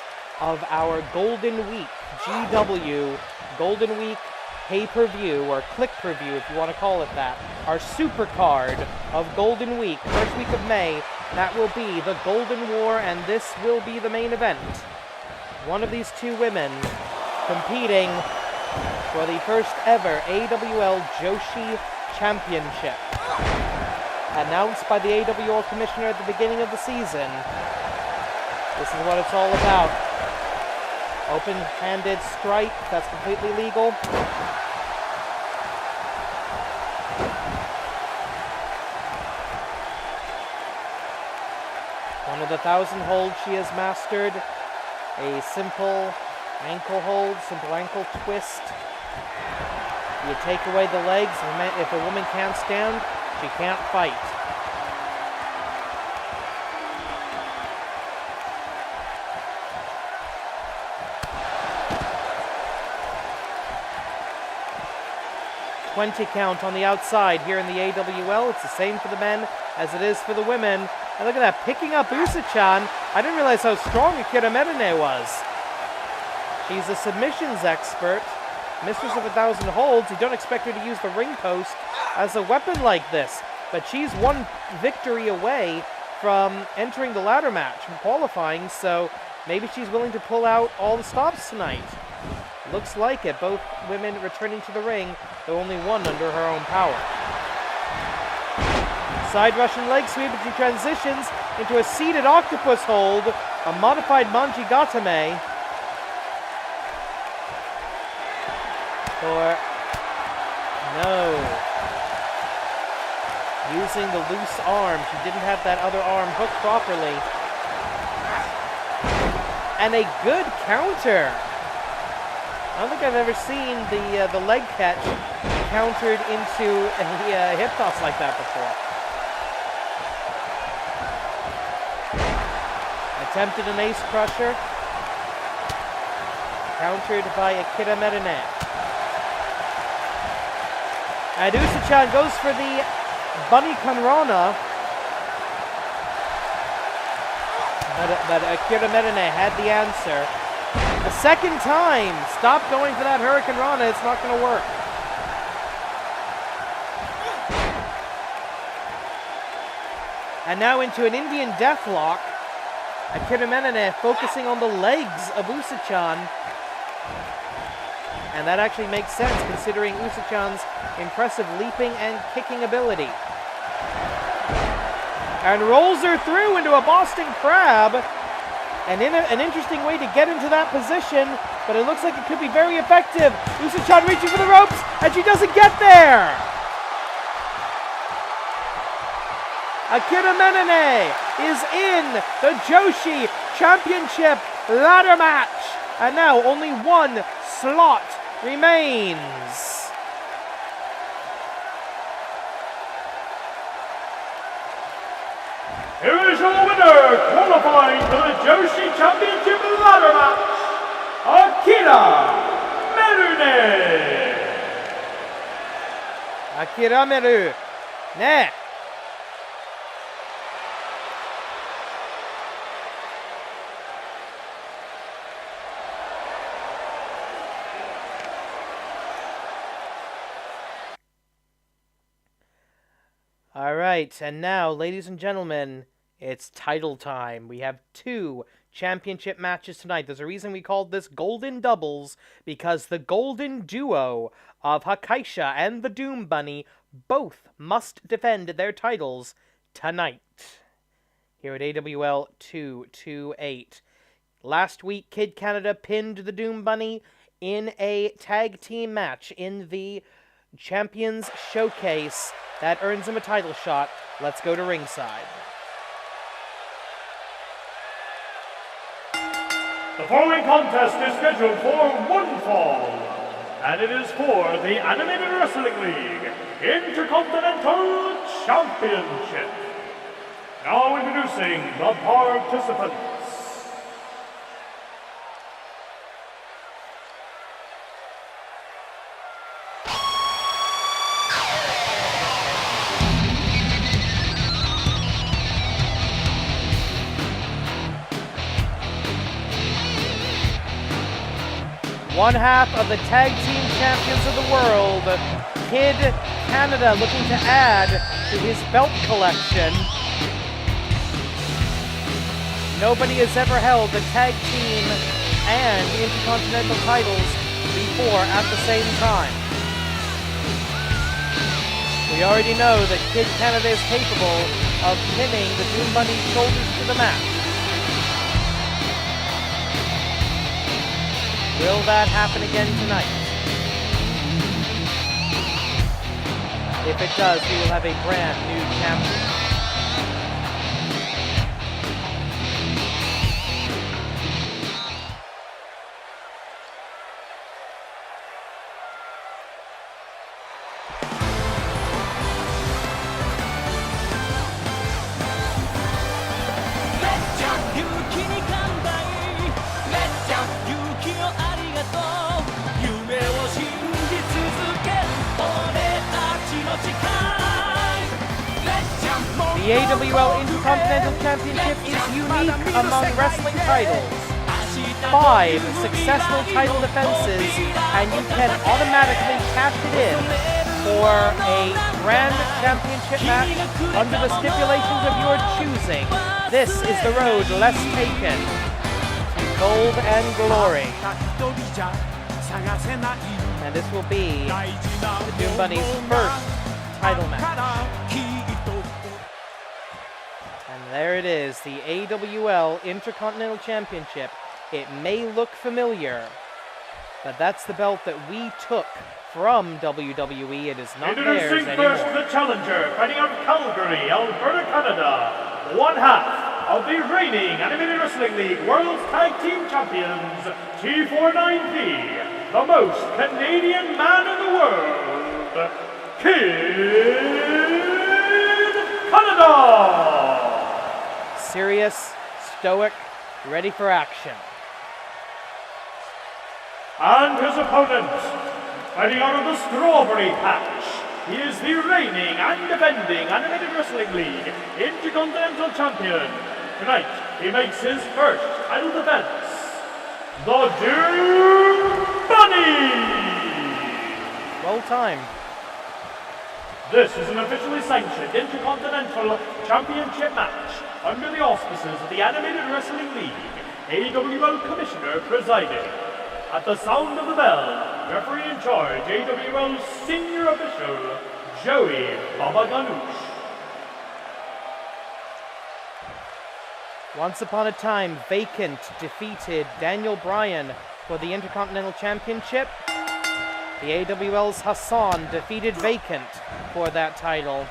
of our Golden Week GW Golden Week pay-per-view, or click-per-view if you want to call it that. Our super card of Golden Week, first week of May, that will be the Golden War, and this will be the main event. One of these two women competing for the first ever AWL Joshi Championship. Announced by the AWL Commissioner at the beginning of the season. This is what it's all about. Open-handed strike, that's completely legal. One of the 1,000 holds she has mastered. A simple ankle hold, simple ankle twist. You take away the legs, and if a woman can't stand, she can't fight. .20 count on the outside here in the AWL. It's the same for the men as it is for the women. And look at that, picking up Usa-chan. I didn't realize how strong Akira Merine was. She's a submissions expert, mistress of 1,000 holds. You don't expect her to use the ring post as a weapon like this. But she's one victory away from entering the ladder match, from qualifying, so maybe she's willing to pull out all the stops tonight. Looks like it. Both women returning to the ring, though only one under her own power. Side Russian leg sweep as she transitions into a seated octopus hold, a modified Manji Gatame. For no. Using the loose arm. She didn't have that other arm hooked properly. And a good counter. I don't think I've ever seen the leg catch countered into a hip toss like that before. Attempted an ace crusher. Countered by Akira Merine. And Usa-chan goes for the Bunny Kanrana. But Akira Merine had the answer. The second time, stop going for that Hurricane Rana, it's not going to work. And now into an Indian Deathlock. Akira Merine focusing on the legs of Usa-chan. And that actually makes sense considering Usa-chan's impressive leaping and kicking ability. And rolls her through into a Boston Crab. And in an interesting way to get into that position, but it looks like it could be very effective. Usa-chan reaching for the ropes, and she doesn't get there! Akira Merine is in the Joshi Championship ladder match. And now only one slot remains. Here is your winner, qualifying for the Joshi Championship ladder match, Akira Merine. Akira Merine. All right, and now, ladies and gentlemen, it's title time. We have two championship matches tonight. There's a reason we called this Golden Doubles, because the Golden Duo of Hakaisha and the Doom Bunny both must defend their titles tonight here at AWL 228. Last week, Kid Canada pinned the Doom Bunny in a tag team match in the Champions Showcase. That earns him a title shot. Let's go to ringside. The following contest is scheduled for one fall. and it is for the Animated Wrestling League Intercontinental Championship. Now introducing the participants. One half of the tag team champions of the world, Kid Canada, looking to add to his belt collection. Nobody has ever held the tag team and intercontinental titles before at the same time. We already know that Kid Canada is capable of pinning the Doom Bunny's shoulders to the mat. Will that happen again tonight? If it does, we will have a brand new champion. The AWL Intercontinental Championship is unique among wrestling titles. 5 successful title defenses, and you can automatically cash it in for a grand championship match under the stipulations of your choosing. This is the road less taken to gold and glory. And this will be the Doom Bunny's first title match. And there it is, the AWL Intercontinental Championship. It may look familiar, but that's the belt that we took from WWE. It is not theirs Introducing anymore. first the challenger, fighting out of Calgary, Alberta, Canada. One half of the reigning Animated Wrestling League World's Tag Team Champions, T49P, the most Canadian man in the world, Kid Canada. Serious, stoic, ready for action. And his opponent, fighting out of the Strawberry Patch, he is the reigning and defending Animated Wrestling League Intercontinental Champion. Tonight, he makes his first title defense, the Doom Bunny! Well timed. This is an officially sanctioned Intercontinental Championship match under the auspices of the Animated Wrestling League, AWL Commissioner presiding. At the sound of the bell, referee in charge, AWL Senior Official, Joey Baba Ganoush. Once upon a time, Vacant defeated Daniel Bryan for the Intercontinental Championship. The AWL's Hassan defeated Vacant for that title.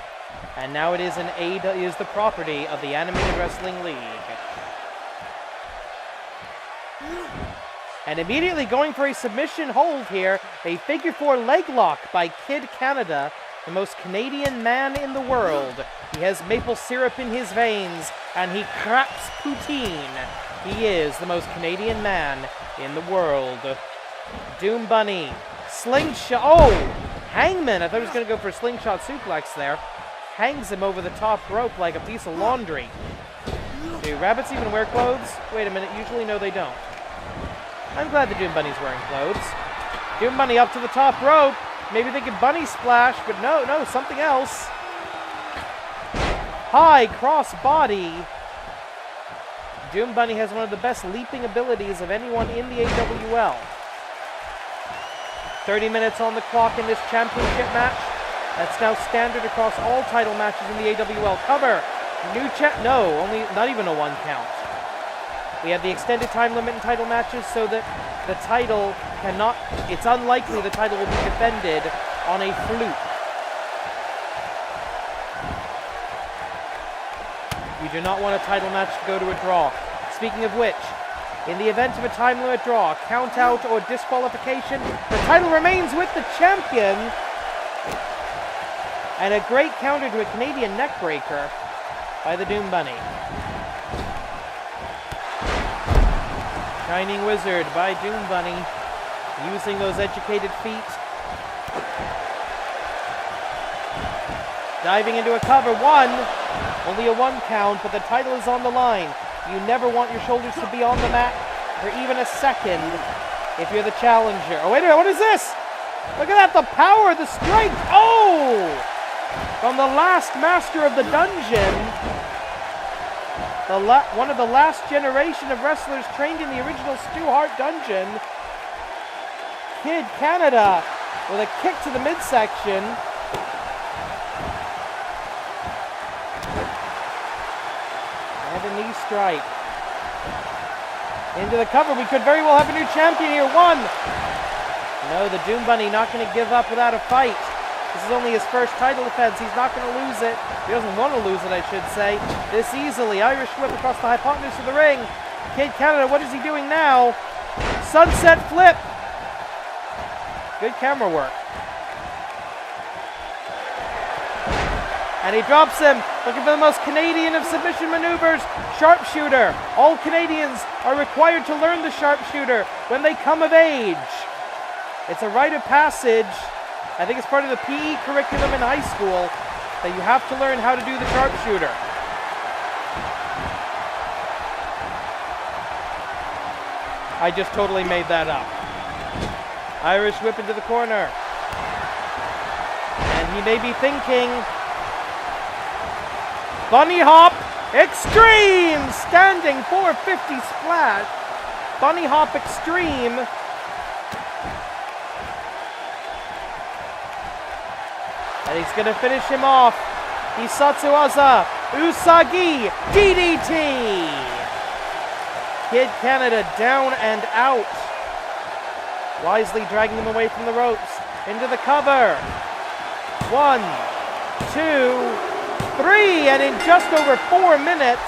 And now it is the property of the Animated Wrestling League. And immediately going for a submission hold here, a figure 4 leg lock by Kid Canada, the most Canadian man in the world. He has maple syrup in his veins, and he cracks poutine. He is the most Canadian man in the world. Doom Bunny, slingshot, oh! Hangman, I thought he was going to go for a slingshot suplex there. Hangs him over the top rope like a piece of laundry. Do rabbits even wear clothes? Wait a minute, usually no they don't. I'm glad the Doom Bunny's wearing clothes. Doom Bunny up to the top rope. Maybe they could bunny splash, but no, something else. High cross body. Doom Bunny has one of the best leaping abilities of anyone in the AWL. 30 minutes on the clock in this championship match. That's now standard across all title matches in the AWL. Cover. Not even a 1 count. We have the extended time limit in title matches so that the title cannot, it's unlikely the title will be defended on a fluke. You do not want a title match to go to a draw. Speaking of which, In the event of a time limit draw, count out, or disqualification, the title remains with the champion. And a great counter to a Canadian neckbreaker by the Doom Bunny. Shining Wizard by Doom Bunny, using those educated feet. Diving into a cover, one. Only a one count, but the title is on the line. You never want your shoulders to be on the mat for even a second if you're the challenger. Oh, wait a minute, what is this? Look at that, the power, the strength. Oh! From the last master of the dungeon, one of the last generation of wrestlers trained in the original Stu Hart dungeon, Kid Canada with a kick to the midsection. And a knee strike. Into the cover. We could very well have a new champion here. One. No, the Doom Bunny not going to give up without a fight. This is only his first title defense. He's not going to lose it. He doesn't want to lose it, I should say. This easily. Irish whip across the hypotenuse of the ring. Kid Canada, what is he doing now? Sunset flip. Good camera work. And he drops him, looking for the most Canadian of submission maneuvers, sharpshooter. All Canadians are required to learn the sharpshooter when they come of age. It's a rite of passage. I think it's part of the PE curriculum in high school that you have to learn how to do the sharpshooter. I just totally made that up. Irish whip into the corner. And he may be thinking, Bunny hop, extreme, standing 450 splash. Bunny hop extreme. And he's going to finish him off. Hisatsuwaza, Usagi, DDT. Kid Canada down and out. Wisely dragging him away from the ropes. Into the cover. 1, 2, 3, and in just over 4 minutes,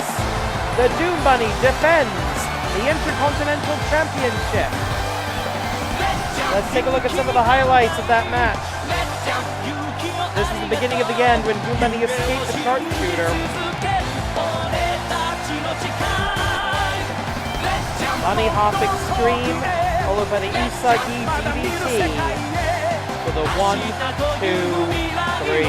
the Doom Bunny defends the Intercontinental Championship. Let's take a look at some of the highlights of that match. This is the beginning of the end when Doom Bunny escaped the sharpshooter. Bunny hop extreme, followed by the Usagi DDT for the 1, 2, 3.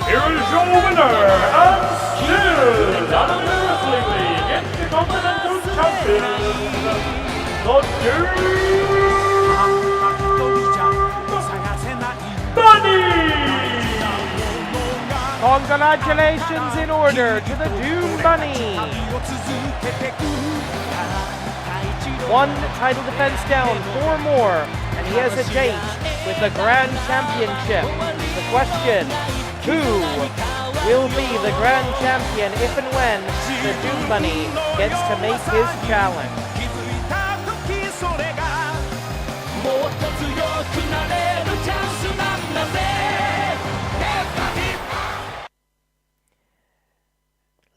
Here is your winner, and still Anime Wrestling League Intercontinental Champion, the Doom Bunny! Congratulations in order to the Doom Bunny! 1 title defense down, 4 more, and he has a date with the Grand Championship. The question, who will be the Grand Champion if and when the Doom Bunny gets to make his challenge?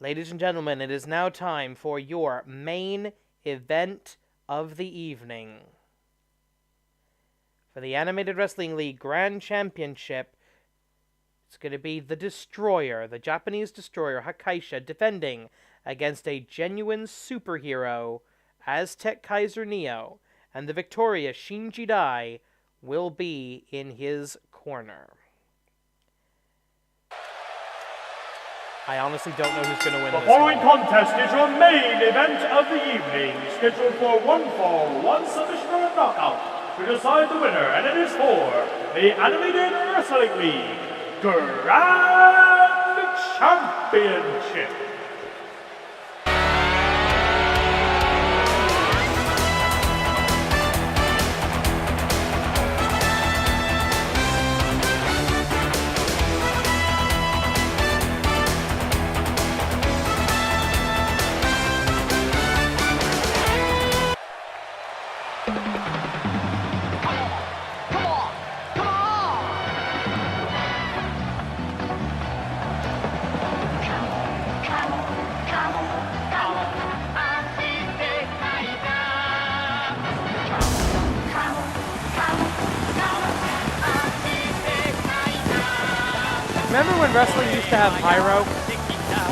Ladies and gentlemen, it is now time for your main event of the evening. For the Animated Wrestling League Grand Championship, it's going to be the Destroyer, the Japanese Destroyer, Hakaisha, defending against a genuine superhero, Aztec Kaiser Neo, and the victorious Shinji Dai will be in his corner. I honestly don't know who's going to win The this following one. contest is your main event of the evening, scheduled for 1 fall, 1 submission or a knockout to decide the winner, and it is for the Animated Wrestling League Grand Championship. Remember when wrestling used to have pyro?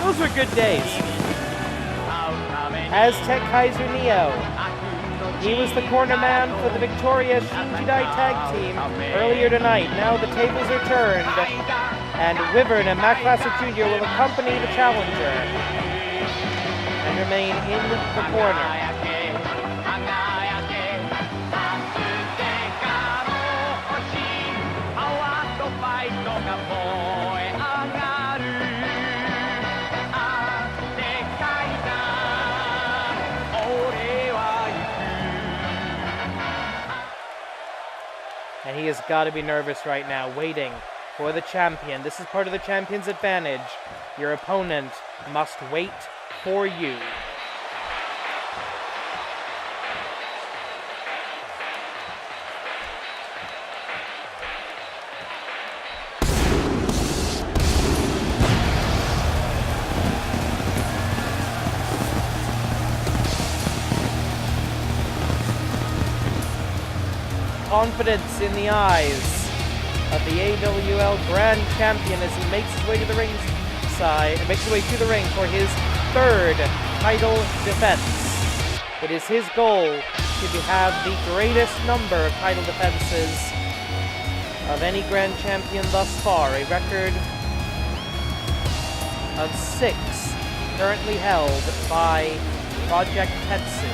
Those were good days. Aztec Kaiser Neo. He was the corner man for the Victoria Shinjidai tag team earlier tonight. Now the tables are turned, and Wyvern and Matt Classic Jr. will accompany the challenger and remain in the corner. And he has got to be nervous right now, waiting for the champion. This is part of the champion's advantage. Your opponent must wait for you. Confidence in the eyes of the AWL Grand Champion as he makes his way to the ring side, makes his way to the ring for his third title defense. It is his goal to have the greatest number of title defenses of any Grand Champion thus far, a record of 6 currently held by Project Tetsu.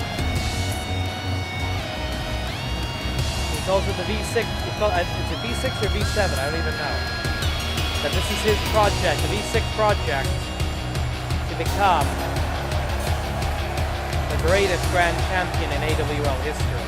It's also the V6, is it V6 or V7? I don't even know. But this is his project, the V6 project, to become the greatest Grand Champion in AWL history.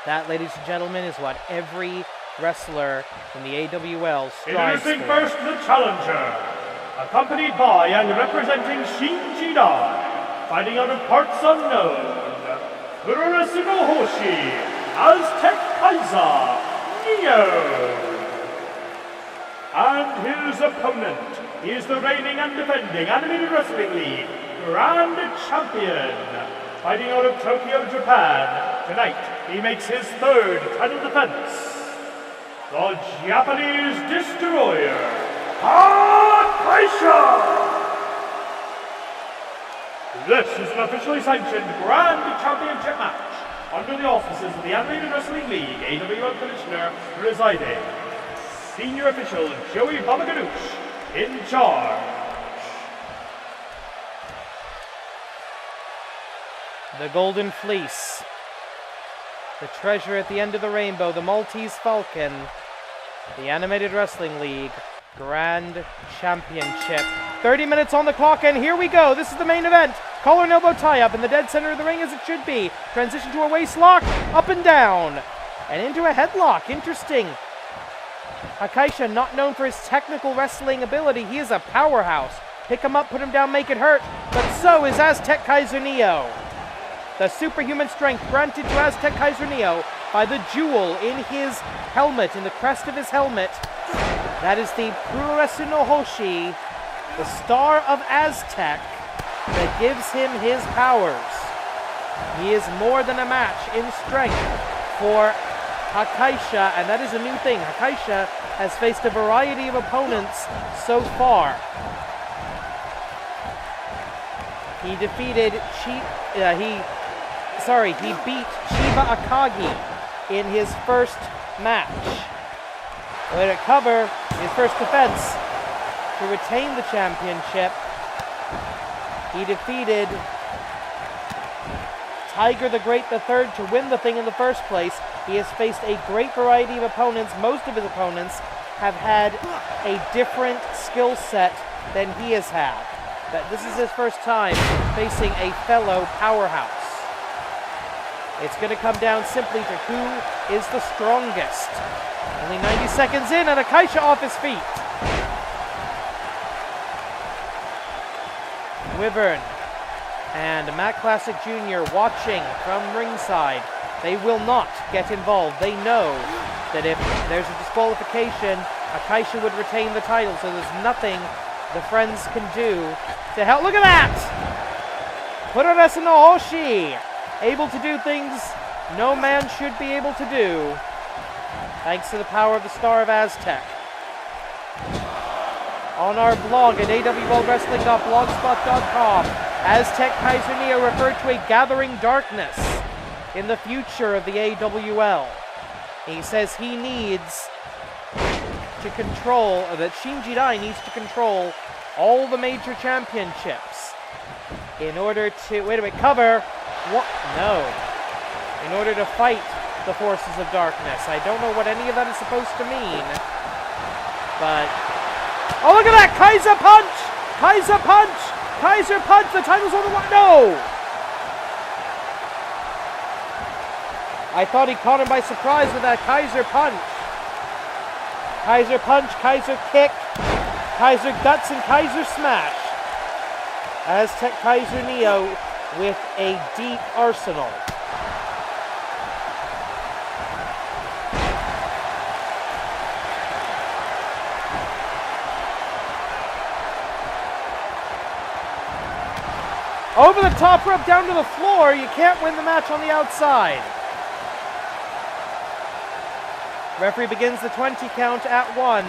That, ladies and gentlemen, is what every wrestler in the AWL strives Introducing for. first the challenger, accompanied by and representing Shinjidai, fighting out of parts unknown, Fururesu no Hoshi, Aztec Kaiser, Neo. And his opponent, he is the reigning and defending Animated Wrestling League Grand Champion, fighting out of Tokyo, Japan. Tonight, he makes his third title defense. The Japanese Destroyer, Takaisha! This is an officially sanctioned Grand Championship match under the auspices of the Animated Wrestling League AWL Commissioner presiding. Senior official Joey Baba Ganoush in charge. The Golden Fleece. The treasure at the end of the rainbow, the Maltese Falcon, the Animated Wrestling League Grand Championship. 30 minutes on the clock, and here we go. This is the main event. Collar and elbow tie-up in the dead center of the ring as it should be. Transition to a waist lock, up and down, and into a headlock. Interesting. Takaisha, not known for his technical wrestling ability, he is a powerhouse. Pick him up, put him down, make it hurt. But so is Aztec Kaiser Neo. The superhuman strength granted to Aztec Kaiser Neo by the jewel in his helmet, in the crest of his helmet. That is the Fururesu no Hoshi, the star of Aztec, that gives him his powers. He is more than a match in strength for Takaisha, and that is a new thing. Takaisha has faced a variety of opponents so far. He defeated he beat Chiba Akagi in his first match. Way to cover his first defense to retain the championship. He defeated Tiger the Great III to win the thing in the first place. He has faced a great variety of opponents. Most of his opponents have had a different skill set than he has had. But this is his first time facing a fellow powerhouse. It's going to come down simply to who is the strongest. Only 90 seconds in, and Takaisha off his feet. Wyvern and Matt Classic Jr. watching from ringside. They will not get involved. They know that if there's a disqualification, Takaisha would retain the title, so there's nothing the friends can do to help. Look at that! Puroresu no Hoshi, able to do things no man should be able to do, thanks to the power of the Star of Aztec. On our blog at awlwrestling.blogspot.com, Aztec Kaiser Neo referred to a gathering darkness in the future of the AWL. He says he needs to control, or that Shinji Dai needs to control all the major championships in order to, wait a minute, cover, what? No. In order to fight the forces of darkness. I don't know what any of that is supposed to mean, but, oh, look at that, Kaiser Punch! Kaiser Punch! Kaiser Punch, the title's on the line, no! I thought he caught him by surprise with that Kaiser Punch. Kaiser Punch, Kaiser Kick, Kaiser Guts, and Kaiser Smash. Aztec Kaiser Neo with a deep arsenal. Over the top rope, down to the floor. You can't win the match on the outside. Referee begins the 20 count at 1.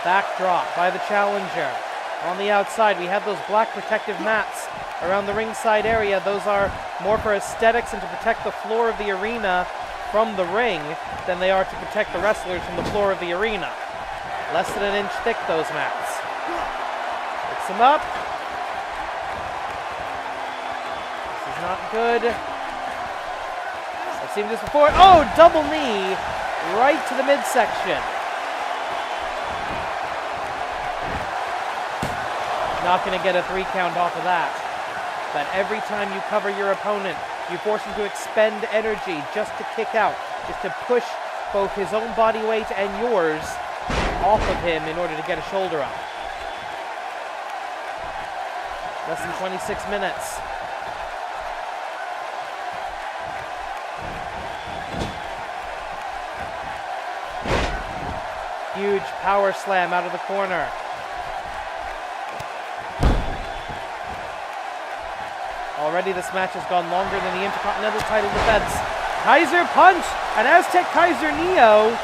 Backdrop by the challenger. On the outside, we have those black protective mats around the ringside area. Those are more for aesthetics and to protect the floor of the arena from the ring than they are to protect the wrestlers from the floor of the arena. Less than an inch thick, those mats. Picks him up. This is not good. I've seen this before. Oh, double knee right to the midsection. Not going to get a 3 count off of that. But every time you cover your opponent, you force him to expend energy just to kick out, just to push both his own body weight and yours off of him in order to get a shoulder up. Less than 26 minutes. Huge power slam out of the corner. Already this match has gone longer than the Intercontinental title defense. Kaiser Punch and Aztec Kaiser Neo.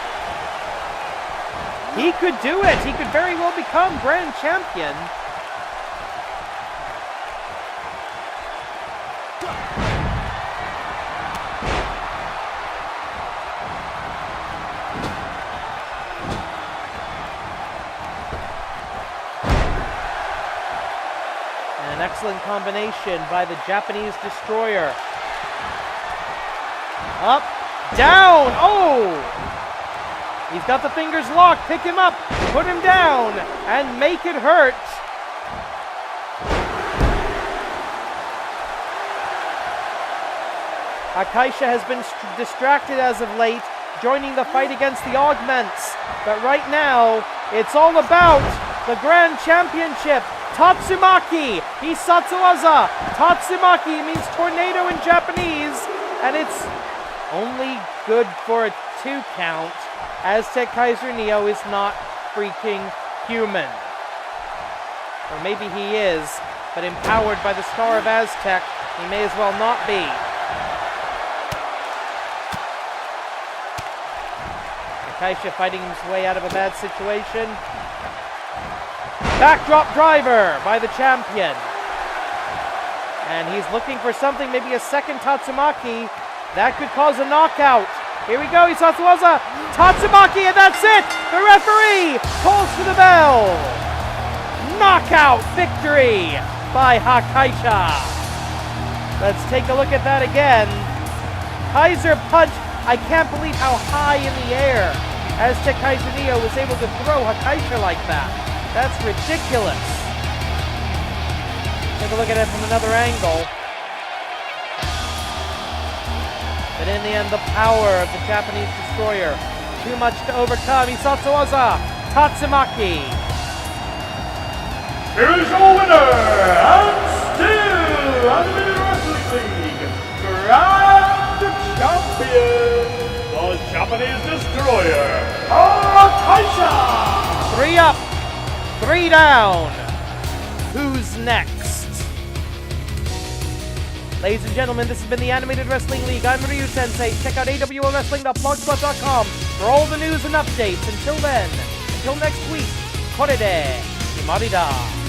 He could do it. He could very well become Grand Champion. And an excellent combination by the Japanese Destroyer. Up, down, oh! He's got the fingers locked. Pick him up, put him down, and make it hurt. Akaisha has been distracted as of late, joining the fight against the Augments. But right now, it's all about the Grand Championship. Tatsumaki, Hisatsuwaza. Tatsumaki means tornado in Japanese, and it's only good for a 2 count. Aztec Kaiser Neo is not freaking human. Or maybe he is, but empowered by the Star of Aztec, he may as well not be. Akaisha fighting his way out of a bad situation. Backdrop driver by the champion. And he's looking for something, maybe a second Tatsumaki. That could cause a knockout. Here we go, Hisatsuwaza, Tatsumaki, and that's it! The referee calls for the bell! Knockout victory by Akaisha. Let's take a look at that again. Kaiser Punch, I can't believe how high in the air Aztec Kaiser Neo was able to throw Akaisha like that. That's ridiculous. Take a look at it from another angle. But in the end, the power of the Japanese Destroyer. Too much to overcome. Hisatsuwaza, Tatsumaki. Here is your winner, and still Unlimited Wrestling League Grand Champion, the Japanese Destroyer, Akaisha. 3 up 3 down. Who's next? Ladies and gentlemen, this has been the Animated Wrestling League. I'm Ryu Sensei. Check out awwrestling.blogspot.com for all the news and updates. Until then, until next week, korede, kimarida.